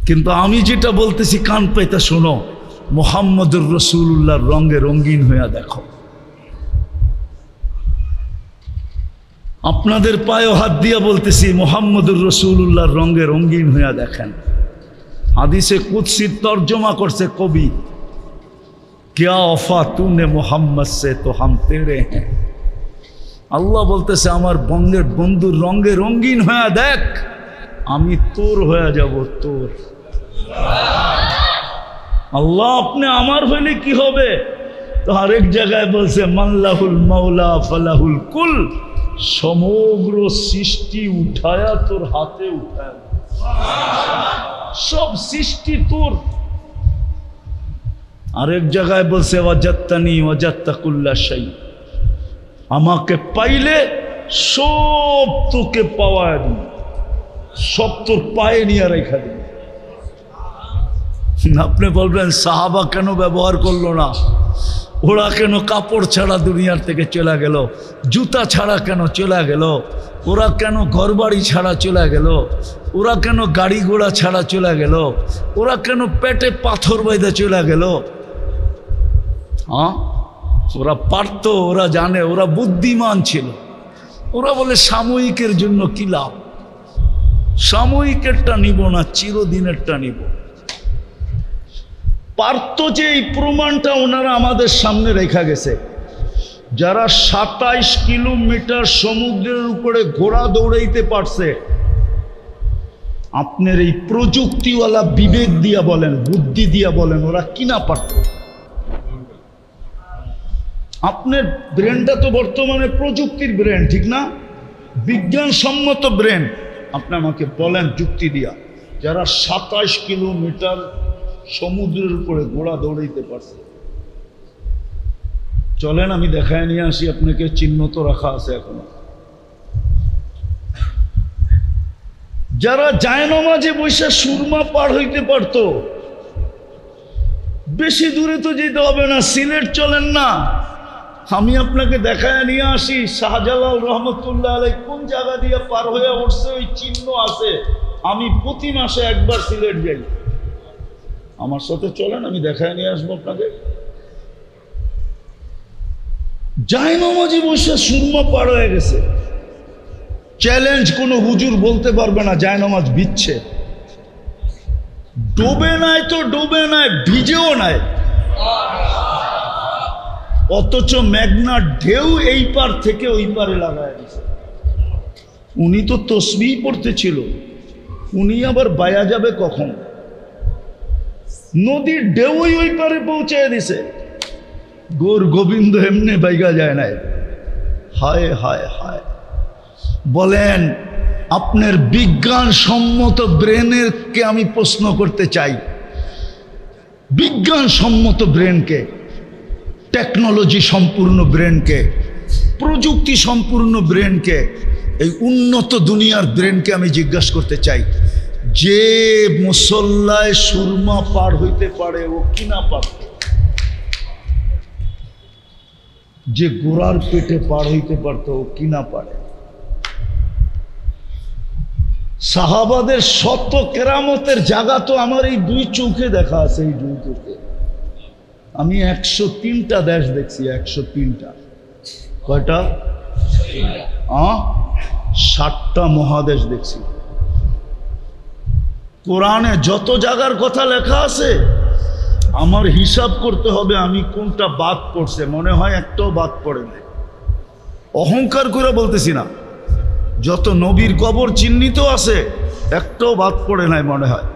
কিন্তু আমি যেটা বলতেছি কান পাইতা শোনো, মুহাম্মদুর রাসূলুল্লাহর রঙে রঙিন হইয়া দেখো। আপনাদের পায়েও হাত দিয়া বলতেছি, মুহাম্মদুর রাসূলুল্লাহর রঙে রঙিন হইয়া দেখেন। হাদিসে কুদসির তর্জমা করছে কবি, क्या वफा तूने मोहम्मद से तो हम तेरे हैं। আল্লাহ বলতেছে আমার বন্ধুর রঙে রঙিন হয়ে দেখ, আমি তোর হয়ে যাব, তোর। আল্লাহ আপনি আমার হইলে কি হবে? তো আরেক জায়গায় বলছে মাল্লাহুল মাওলা ফালাহুল কুল, সমগ্র সৃষ্টি উঠায়া তোর হাতে উঠায়, সব সৃষ্টি তোর। আরেক জায়গায় বলছে ওয়াজাত্তানি ওয়াজাত্তা কুল্লা শাই, আমাকে পাইলে সব তোকে পাওয়া দিন, সব তোর পায়ে নিয়ে রেখা দিন। আপনি বলবেন সাহাবা কেন ব্যবহার করলো না? ওরা কেন কাপড় ছাড়া দুনিয়ার থেকে চলে গেল? জুতা ছাড়া কেন চলে গেল? ওরা কেন ঘরবাড়ি ছাড়া চলে গেল? ওরা কেন গাড়ি ঘোড়া ছাড়া চলে গেল? ওরা কেন পেটে পাথর বাইদা চলে গেল? হ্যাঁ, ওরা পারত, ওরা জানে, ওরা বুদ্ধিমান ছিল। ওরা বলে সাময়িকের জন্য কি লাভ, সাময়িকেরটা নিব না, চিরদিনেরটা নিব। পারত যে এই প্রমাণটা ওনারা আমাদের সামনে রেখা গেছে। যারা 27 কিলোমিটার সমুদ্রের উপরে ঘোড়া দৌড়াইতে পারছে, আপনার এই প্রযুক্তিওয়ালা বিবেক দিয়া বলেন, বুদ্ধি দিয়া বলেন, ওরা কিনা পারত? আপনার ব্রেনটা তো বর্তমানে প্রযুক্তির ব্রেন, ঠিক না? বিজ্ঞানসম্মত ব্রেন। আপনি আমাকে বলেন যুক্তি দিয়া, যারা 27 কিলোমিটার সমুদ্রের উপরে ঘোড়া দৌড়াইতে পারছে। চলেন আমি দেখায় নিয়ে আসি আপনাকে, চিহ্ন তো রাখা আছে এখনো। যারা জায়নামাজে বসে সুরমা পার হইতে পারত, বেশি দূরে তো যেতে হবে না, সিলেট চলেন না, আমি আপনাকে দেখায় নিয়ে আসি শাহজালাল রহমতুল্লাহ আলাইহি কোন জায়গা দিয়ে পার হয়ে উঠছে, ওই চিহ্ন আছে। আমি প্রতি মাসে একবার সিলেট যাই, আমার সাথে চলেন, আমি দেখায় নিয়ে আসবো আপনাকে। জায়নামাজে বসে সুরমা পার হয়ে গেছে। চ্যালেঞ্জ, কোনো হুজুর বলতে পারবে না জায়নামাজ ভিজছে। ডোবে নাই তো ডোবে নাই, ভিজেও নাই, অথচ মেঘনার ঢেউ এই পার থেকে ওই পারে লাগায় দিছে। উনি তো তসবিহ পড়তেছিল, উনি আবার বায়া যাবে কখন? নদীর ঢেউই ওই পারে পৌঁছায় দিছে। গোর গোবিন্দ এমনি বাইগা যায় নাই। হায় হায় হায়। বলেন, আপনার বিজ্ঞানসম্মত ব্রেনকে আমি প্রশ্ন করতে চাই, বিজ্ঞানসম্মত ব্রেনকে, টেকনোলজি সম্পূর্ণ ব্রেনকে, প্রযুক্তি সম্পূর্ণ ব্রেনকে, এই উন্নত দুনিয়ার ব্রেনকে আমি জিজ্ঞাসা করতে চাই, যে মুসল্লায় সুরমা পার হইতে পারে ও কিনা পারত? যে গোড়ার পেটে পার হইতে পারত ও কিনা পারে? সাহাবাদের শত কেরামতের জায়গা তো আমার এই দুই চোখে দেখা আছে। এই দুই চোখে আমি 103টা দেশ দেখছি। 103টা। কয়টা? 60টা মহাদেশ দেখছি। কোরআনে যত জায়গার কথা লেখা আছে, আমার হিসাব করতে হবে আমি কোনটা বাদ পড়ছে। মনে হয় একটাও বাদ পড়ে নাই। অহংকার করে বলতেছি না, যত নবীর কবর চিহ্নিত আছে একটাও বাদ পড়ে নাই মনে হয়।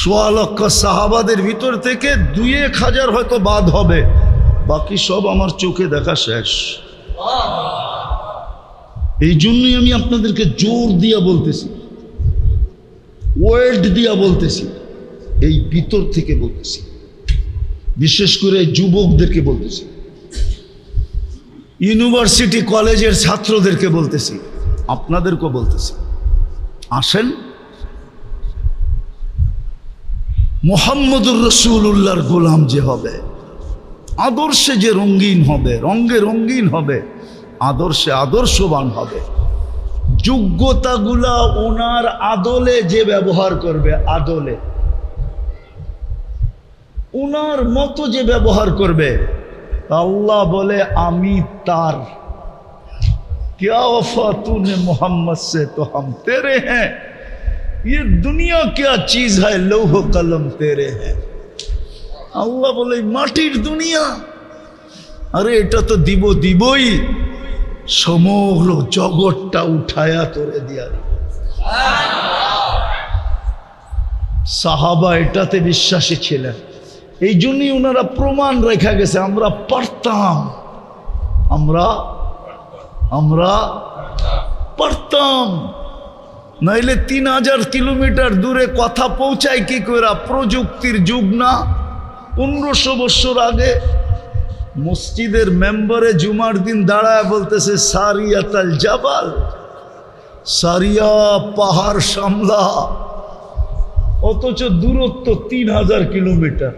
1.25 লক্ষ সাহাবাদের ভিতর থেকে 2-1 হাজার হয়তো বাদ হবে, বাকি সব আমার চোখে দেখা শেষ। এই জন্যই আমি আপনাদেরকে জোর দিয়া বলতেছি, ওয়েট দিয়া বলতেছি, এই ভিতর থেকে বলতেছি, বিশেষ করে যুবকদেরকে বলতেছি, ইউনিভার্সিটি কলেজের ছাত্রদেরকে বলতেছি, আপনাদেরকেও বলতেছি, আসেন মুহাম্মদুর রাসূলুল্লাহর গোলাম যে হবে, আদর্শে যে রঙিন হবে, রঙে রঙিন হবে, আদর্শে আদর্শবান হবে, যোগ্যতাগুলা ওনার আদলে যে ব্যবহার করবে, আদলে ওনার মতো যে ব্যবহার করবে, আল্লাহ বলে আমি তার। क्या वफा तूने मोहम्मद से तो हम तेरे हैं, ये दुनिया क्या चीज है, लौह कलम तेरे हैं। আল্লাহ বলে মাটির দুনিয়া, আরে এটা তো দিবই, সমগ্র জগৎটা উঠায়া তোরে দিয়া। সাহাবা এটাতে বিশ্বাসী ছিলেন, এই জন্যই ওনারা প্রমাণ রেখা গেছে আমরা পারতাম, আমরা পারতাম। নাইলে 3000 কিলোমিটার দূরে কথা পৌঁছায় কি করে? প্রযুক্তির যুগ না? 1500 বছর আগে মসজিদের মেম্বারে জুমার দিন দাঁড়ায় বলতেছে সারিয়াতাল জাবাল, সারিয়া পাহাড় সামলা, অথচ দূরত্ব 3000 কিলোমিটার।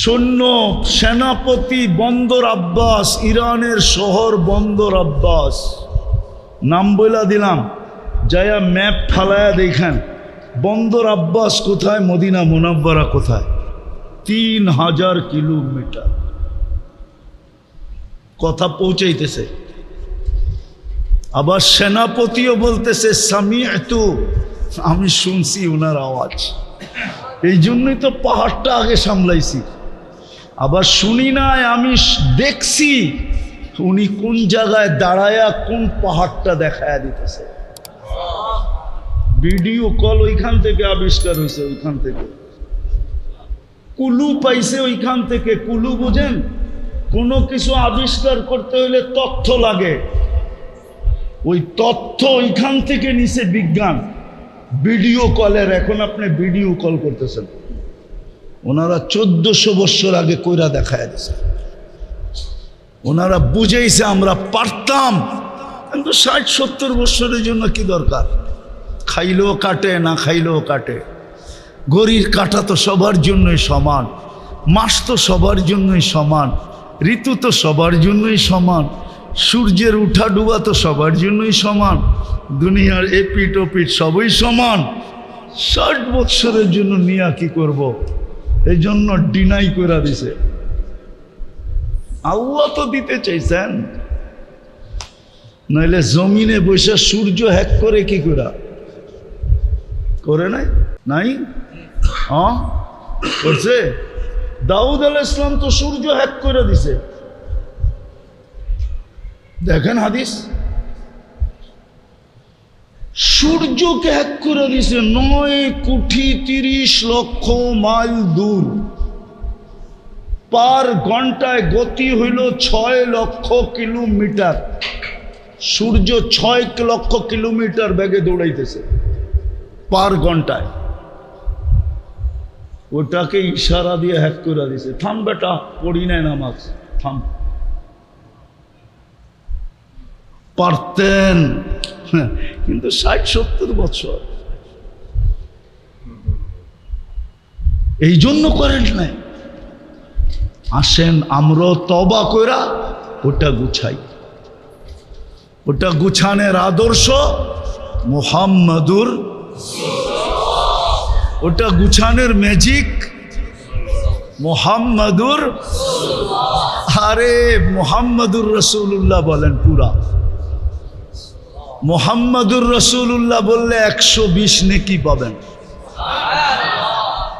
সৈন্য সেনাপতি বন্দর আব্বাস, ইরানের শহর বন্দর আব্বাস, নাম বইলা দিলাম, যায়া ম্যাপ ফালায়া দেখেন বন্দর আব্বাস কোথায়, মদিনা মুনাব্বারা কোথায়। 3000 কিলোমিটার কথা পৌঁছাইতেছে। আবার সেনাপতিও বলতেছে সামিআতু, আমি শুনছি ওনার আওয়াজ। এই জন্যই তো পাহাড়টা আগে সামলাইছি। আবার শুনি নাই, আমি দেখছি উনি কোন জায়গায় দাঁড়ায়া কোন পাহাড়টা দেখায়া দিতেছে। ভিডিও কল ওইখান থেকে আবিষ্কার হয়েছে, ওইখান থেকে কুলু পাইছে, ওইখান থেকে। কুলু বুঝেন? কোনো কিছু আবিষ্কার করতে হলে তথ্য লাগে, ওই তথ্য ওইখান থেকে নিছে বিজ্ঞান। ভিডিও কলের, এখন আপনি ভিডিও কল করতেছেন, ওনারা 1400 বছর আগে কইরা দেখায় দিছে। ওনারা বুঝেইছে আমরা পারতাম, কিন্তু 60-70 বছরের জন্য কি দরকার? খাইলেও কাটে, না খাইলেও কাটে। ঘড়ির কাঁটা তো সবার জন্যই সমান, মাস তো সবার জন্যই সমান, ঋতু তো সবার জন্যই সমান, সূর্যের উঠা ডুবা তো সবার জন্যই সমান, দুনিয়ার এপিট ওপিট সবই সমান। 60 বছরের জন্য নিয়া কি করব? এই জন্য ডিনাই করে দিছে। আল্লাহ তো দিতে চাইছেন, নইলে জমিনে বসে সূর্য হ্যাক করে কি করে নাই? নাই করছে? দাউদ আলাইহিস সালাম তো সূর্য হ্যাক করে দিছে। দেখেন হাদিস, সূর্যকে হ্যাক করে দিছে 9,30,00,000 মাইল দূর। পার ঘন্টায় গতি হইল 6 লক্ষ কিলোমিটার। সূর্য 6 লক্ষ কিলোমিটার বেগে দৌড়াইতেছে পার ঘন্টায়। ওটাকে ইশারা দিয়ে হ্যাক করে দিছে, থাম বেটা, পড়ি নাই নামাজ, থাম। পারতেন, কিন্তু 60-70 বছর। এই জন্য করেন নাই। আসেন আমরা তওবা কইরা ওটা গুছাই। ওটা গুছানের আদর্শ মুহাম্মাদুর, ওটা গুছানের ম্যাজিক মুহাম্মাদুর। আরে মুহাম্মাদুর রাসূলুল্লাহ বলেন পুরা। মুহাম্মাদুর রাসূলুল্লাহ বললে 120 নেকি পাবেন।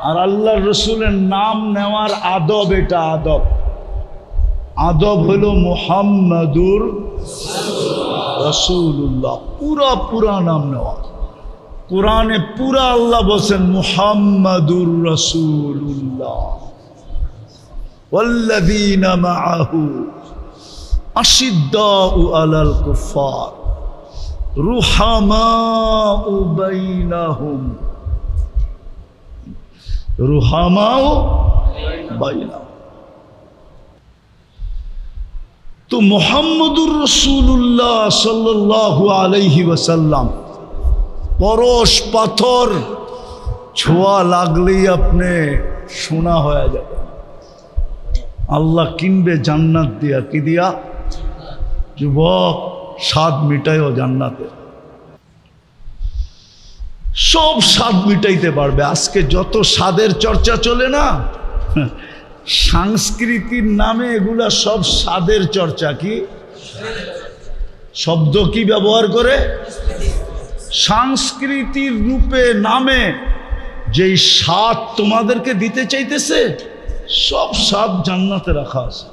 আর আল্লাহর রসুলের নাম নেওয়ার আদব, এটা আদব। আদব হলো মুহাম্মাদুর রাসূলুল্লাহ, পুরা নাম নেওয়া। কোরআনে পুরা আল্লাহ বলেন মুহাম্মাদুর রাসূলুল্লাহ ওয়াল্লাযীনা মাআহু আশিদ্দাউ আলাল কুফার রুহামাউ বাইনাহুম, রুহামাউ বাইনাহুম। তো মুহাম্মাদুর রাসূলুল্লাহ সাল্লাল্লাহু আলাইহি ওয়াসাল্লাম পরশ পাথর ছোঁয়া লাগলেই আপনি সোনা হয়ে যাবে। আল্লাহ কিনবে জান্নাত দিয়া। কি দিয়া? যুবক, স্বাদ মিটাইও জান্নাতে, সব স্বাদ মিটাইতে পারবে। আজকে যত স্বাদের চর্চা চলে না, সংস্কৃতির নামে এগুলা সব স্বাদের চর্চা। কি শব্দ কি ব্যবহার করে? সংস্কৃতির রূপে নামে যেই স্বাদ তোমাদেরকে দিতে চাইতেছে, সব স্বাদ জান্নাতে রাখা আছে।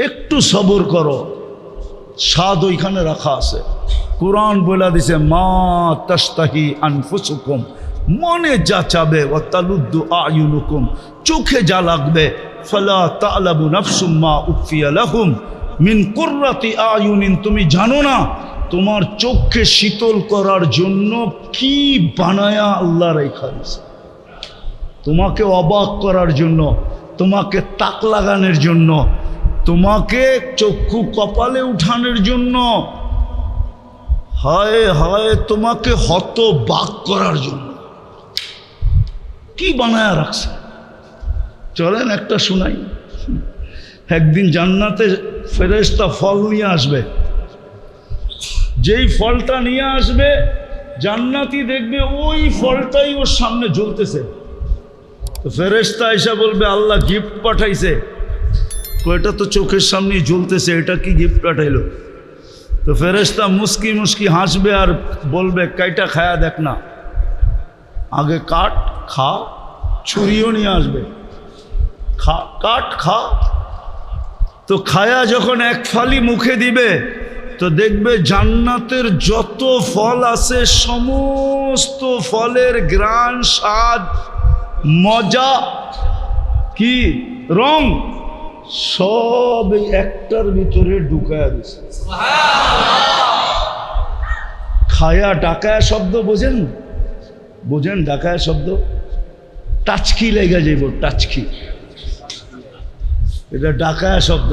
একটু সবর করো, স্বাদ ওইখানে রাখা আছে। কোরআন বলে দিছে মা তাশতাহি আনফুসুকুম, মনে যা চাবে, ওয়া তালুদ্দু আয়ুনুকুম, চোখে যা লাগবে, ফালা তা'লামু নাফসুম মা উখফিয়া লাহুম মিন কুররাতি আয়ুনিন, তুমি জানো না তোমার চোখকে শীতল করার জন্য কি বানায়া আল্লাহ রেখা দিয়েছে। তোমাকে অবাক করার জন্য, তোমাকে তাক লাগানোর জন্য, তোমাকে চক্ষু কপালে উঠানোর জন্য, হায় হায় তোমাকে হতবাক করার জন্য কি বানায়া রাখছে। চলেন একটা শোনাই। একদিন জান্নাতে ফেরেশতা ফল নিয়ে আসবে। যেই ফলটা নিয়ে আসবে জান্নাতি দেখবে ওই ফলটাই ওর সামনে জ্বলতেছে। তো ফেরেশতা এসে বলবে আল্লাহ গিফট পাঠাইছে। এটা তো চোখের সামনে জ্বলতেছে, এটা কি গিফট পাঠাইলো? তো ফেরেশতা মুস্কি মুস্কি হাসবে আর বলবে কাইটা খায়া দেখ না, আগে কাট খা। ছুরিও নিয়ে আসবে। খা, কাট খা। তো খায়া যখন এক ফালি মুখে দিবে তো দেখবে জান্নাতের যত ফল আছে সমস্ত ফলের ঘ্রাণ, স্বাদ, মজা, কি রং সব এই একটার ভিতরে ঢুকায়া দিছে। খায়া ডাকায়া শব্দ বোঝেন? বোঝেন ডাকায়া শব্দ? টাচকি লেগে যাইব, টাচকি, এটা ডাকায়া শব্দ।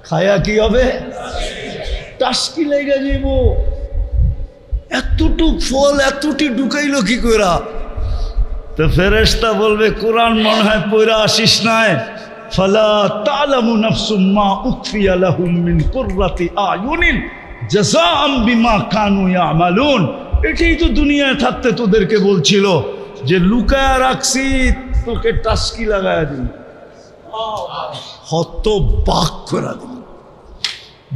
খায়া কি হবে? টাচকি লেগে যাইব। এতটুক ফল এতটি ঢুকাইলো কি কইরা? তো ফেরেশতা বলবে কোরআন মনে হয় পড়া আসিস নাই। ফালা তা'লামু নাফসুম মা উখফিয়া লাহুম মিন কুররাতি আয়ুনিন জাযাআম বিমা কানু ইয়ামালুন। এটাই তো দুনিয়ায় থাকতে তোদেরকে বলছিল যে লুকায়া রাখছি, তোকে টাস্কি লাগায়া দিন, হত বাক করে দিন।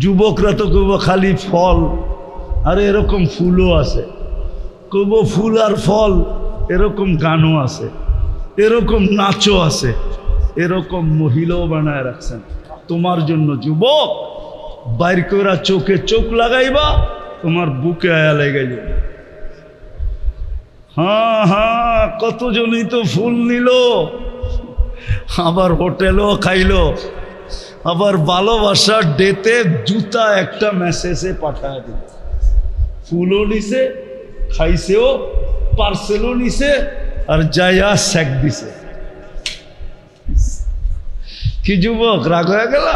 যুবকরা তো কইব খালি ফল, আরে এরকম ফুলও আছে। কইব ফুল আর ফল, এরকম গানও আছে, এরকম নাচও আছে, এরকম মহিলাও বানায় রাখছেন তোমার জন্য। যুবক বাইর কইরা চোখে চোখ লাগাইবা, তোমার বুকে আয়া লেগে যাবে। হ্যাঁ হ্যাঁ, কতজনই তো ফুল নিল, আবার হোটেলও খাইলো, আবার ভালোবাসার ডেতে জুতা একটা মেসেজে পাঠায় দিল। ফুলও নিছে, খাইছেও, পার্সেলও নিছে, আর যাইয়া স্যাক দিছে। কি যুবক রাগ হয়ে গেল?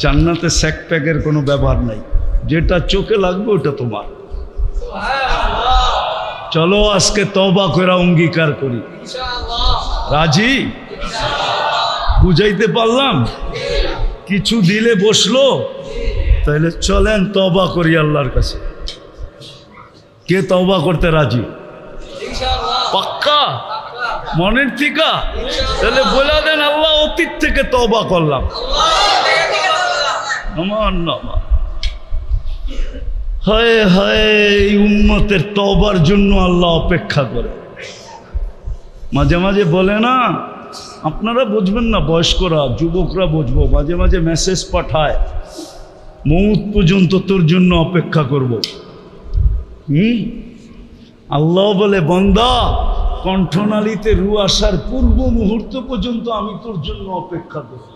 জান্নাতে স্যাক প্যাকের কোনো ব্যবহার নাই, যেটা চোখে লাগবে ওটা তোমার। চলো আজকে তওবা করে অঙ্গীকার করি, রাজি? বুঝাইতে পারলাম? কিছু দিলে বসলো, তাহলে চলেন তওবা করি আল্লাহর কাছে। কে তওবা করতে রাজি? পাক্কা মনের থিকা? তাহলে বলে দেন আল্লাহ অতীত থেকে তওবা করলাম। আমার নামা হায় হায়, এই উম্মতের তওবার জন্য আল্লাহ অপেক্ষা করে। মাঝে মাঝে বলে না, আপনারা বুঝবেন না, বয়স্করা যুবকরা বুঝবো, মাঝে মাঝে মেসেজ পাঠায়, মৌত পর্যন্ত তোর জন্য অপেক্ষা করব। আল্লাহ বলে বান্দা, কণ্ঠনালীতে রু আসার পূর্ব মুহূর্ত পর্যন্ত আমি তোর জন্য অপেক্ষা করব।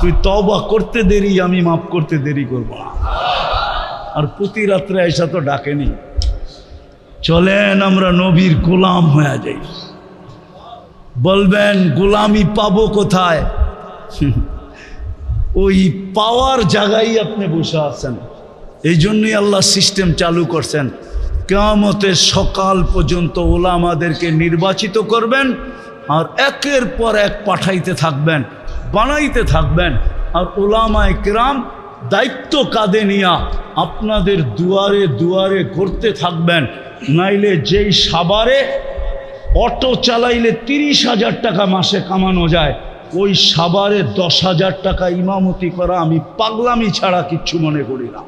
তুই তওবা করতে দেরি, আমি মাফ করতে দেরি করব না। আর প্রতি রাত্রে আইসা তো ডাকেনি। চলেন আমরা নবীর গোলাম হয়ে যাই। বলবেন গোলামি পাবো কোথায়? ওই পাওয়ার জায়গায় আপনি বসে আছেন। এই জন্যই আল্লাহ সিস্টেম চালু করছেন, কিয়ামতের সকাল পর্যন্ত ওলামাদেরকে নির্বাচিত করবেন, আর একের পর এক পাঠাইতে থাকবেন, বানাইতে থাকবেন। আর ওলামায়ে কেরাম দায়িত্ব কাঁধে নিয়া আপনাদের দুয়ারে দুয়ারে ঘুরতে থাকবেন। নাইলে যেই সাভারে অটো চালাইলে 30,000 টাকা মাসে কামানো যায়, ওই সাভারে 10,000 টাকা ইমামতি করা আমি পাগলামি ছাড়া কিচ্ছু মনে করি না।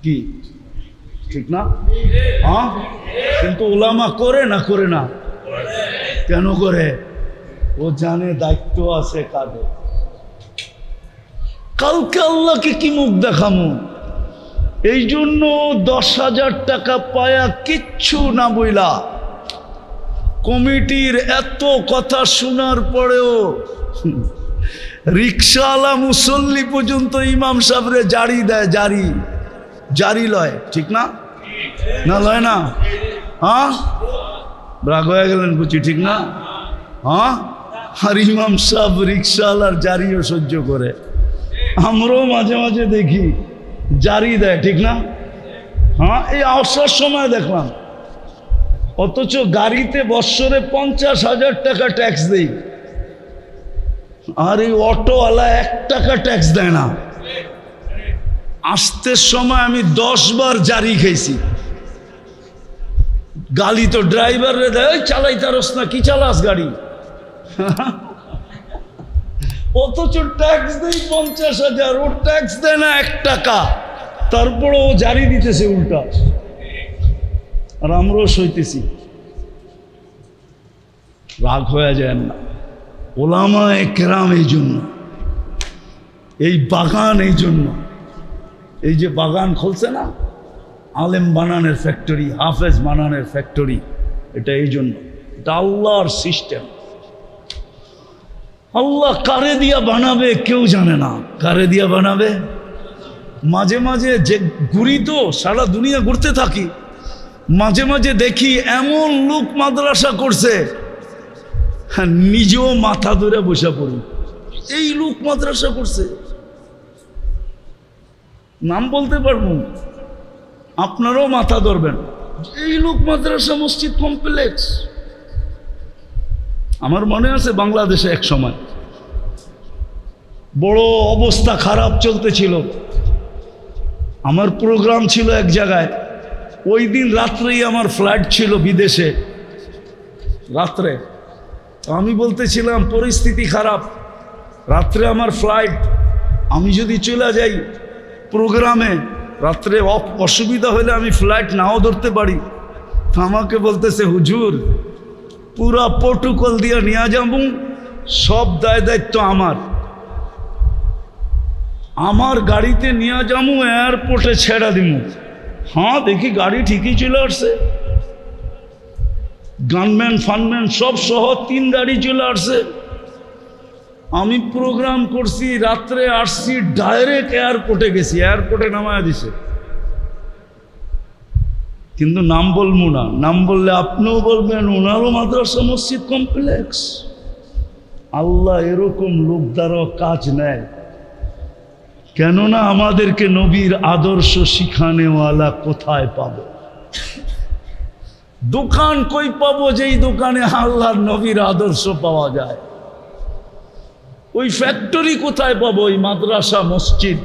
কি ঠিক না? হ্যাঁ, কিন্তু ওলামা করে না, করে না কেন করে? ও জানে দায়িত্ব আছে কাঁধে। কালকে আল্লাহকে কি মুখ দেখামো? এই জন্য 10,000 টাকা পায়া কিচ্ছু না বইলা, কমিটির এত কথা শোনার পরেও রিক্সাওয়ালা মুসল্লি পর্যন্ত ইমাম সাহেবরে জারি দেয়, জারি লয়। ঠিক না? না লয় না? হ্যাঁ, রাগ হয়ে গেলেন বুঝি, ঠিক না? হ্যাঁ, আর ইমাম সাহেব রিক্সাওয়ালার জারিও সহ্য করে। আমরাও মাঝে মাঝে দেখি জারি দেয়, ঠিক না? হ্যাঁ, এই আসার সময় দেখলাম, অথচ গাড়িতে বৎসরে 50,000 টাকা ট্যাক্স দেই, আর এই অটোওয়ালা 1 টাকা ট্যাক্স দেয় না। আসতে সময় আমি 10 বার জারি খেয়েছি। গালি তো ড্রাইভারে দেয়, চালাইতারস না, কি চালাস গাড়ি? অথচ ট্যাক্স দেই 50,000, ও ট্যাক্স দেয় না 1 টাকা, তারপরে ও জারি দিতেছে উল্টা, আর আমরাও সইতেছি। রাগ হয়ে যায় না। ওলামায়ে কেরাম এই জন্য, এই বাগান এই জন্য, এই যে বাগান খুলছে না, আলেম বানানের ফ্যাক্টরি, হাফেজ বানানের ফ্যাক্টরি, এটা এই জন্য। এটা আল্লাহর সিস্টেম। আল্লাহ কারে দিয়া বানাবে কেউ জানে না, কারে দিয়া বানাবে। মাঝে মাঝে যে ঘুরি তো, সারা দুনিয়া ঘুরতে থাকি, মাঝে মাঝে দেখি এমন লোক মাদ্রাসা করছে, হ্যাঁ নিজেও মাথা ধরে বসে পড়ি, এই লোক মাদ্রাসা করছে। নাম বলতে পারবো, আপনারাও মাথা ধরবেন, এই লোক মাদ্রাসা মসজিদ কমপ্লেক্স। আমার মনে আছে বাংলাদেশে এক সময় বড় অবস্থা খারাপ চলতেছিল, আমার প্রোগ্রাম ছিল এক জায়গায়, ওই দিন রাত্রেই আমার ফ্লাইট ছিল বিদেশে, রাত্রে। আমি বলতেছিলাম পরিস্থিতি খারাপ, রাত্রে আমার ফ্লাইট, আমি যদি চলে যাই প্রোগ্রামে, রাত্রে অসুবিধা হলে আমি ফ্লাইট নাও ধরতে পারি। আমাকে বলতেছে হুজুর পুরা প্রোটোকল দিয়ে নিয়ে যাবো, সব দায় দায়িত্ব আমার গাড়িতে নিয়ে যাবো, এয়ারপোর্টে ছেড়া দিব। হ্যাঁ দেখি গাড়ি ঠিকই চলে আসছে, গানম্যান ফানম্যান সব সহ 3 গাড়ি চলে আসছে। আমি প্রোগ্রাম করছি, রাত্রে আসছি, ডাইরেক্ট এয়ারপোর্টে গেছি, এয়ারপোর্টে নামায় দিছে। কিন্তু নাম বলবো না, নাম বললে আপনিও বলবেন ওনারও মাদ্রাসা মসজিদ কমপ্লেক্স। আল্লাহ এরকম লোক দ্বারা কাজ নেয়, কেননা আমাদেরকে নবীর আদর্শ শিখানেওয়ালা কোথায় পাবো? দোকান কই পাবো যেই দোকানে আল্লাহর নবীর আদর্শ পাওয়া যায়? ওই ফ্যাক্টরি কোথায় পাবো? ওই মাদ্রাসা মসজিদ,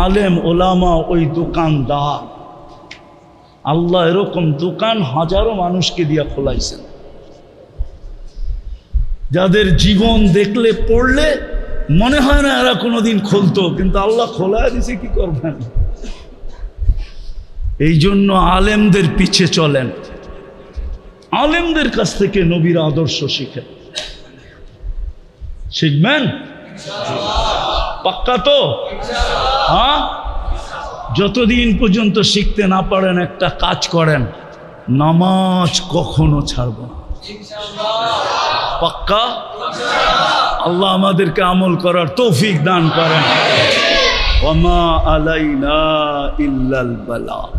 আলেম ওলামা, ওই দোকানদার। আল্লাহ এরকম দোকান হাজারো মানুষকে দিয়া খোলাইছেন, যাদের জীবন দেখলে পড়লে মনে হয় না এরা কোনোদিন খুলতো, কিন্তু আল্লাহ খোলা দিছে, কি করবেন? এই জন্য আলেমদের পিছে চলেন, আলেমদের কাছ থেকে নবীর আদর্শ শিখেন। শিখবেন পাক্কা তো? হ্যাঁ, যতদিন পর্যন্ত শিখতে না পারেন একটা কাজ করেন, নামাজ কখনো ছাড়ব না। পাক্কা? আল্লাহ আমাদেরকে আমল করার তৌফিক দান করেন। ওয়া মা আলাইনা ইল্লাল বালাগ।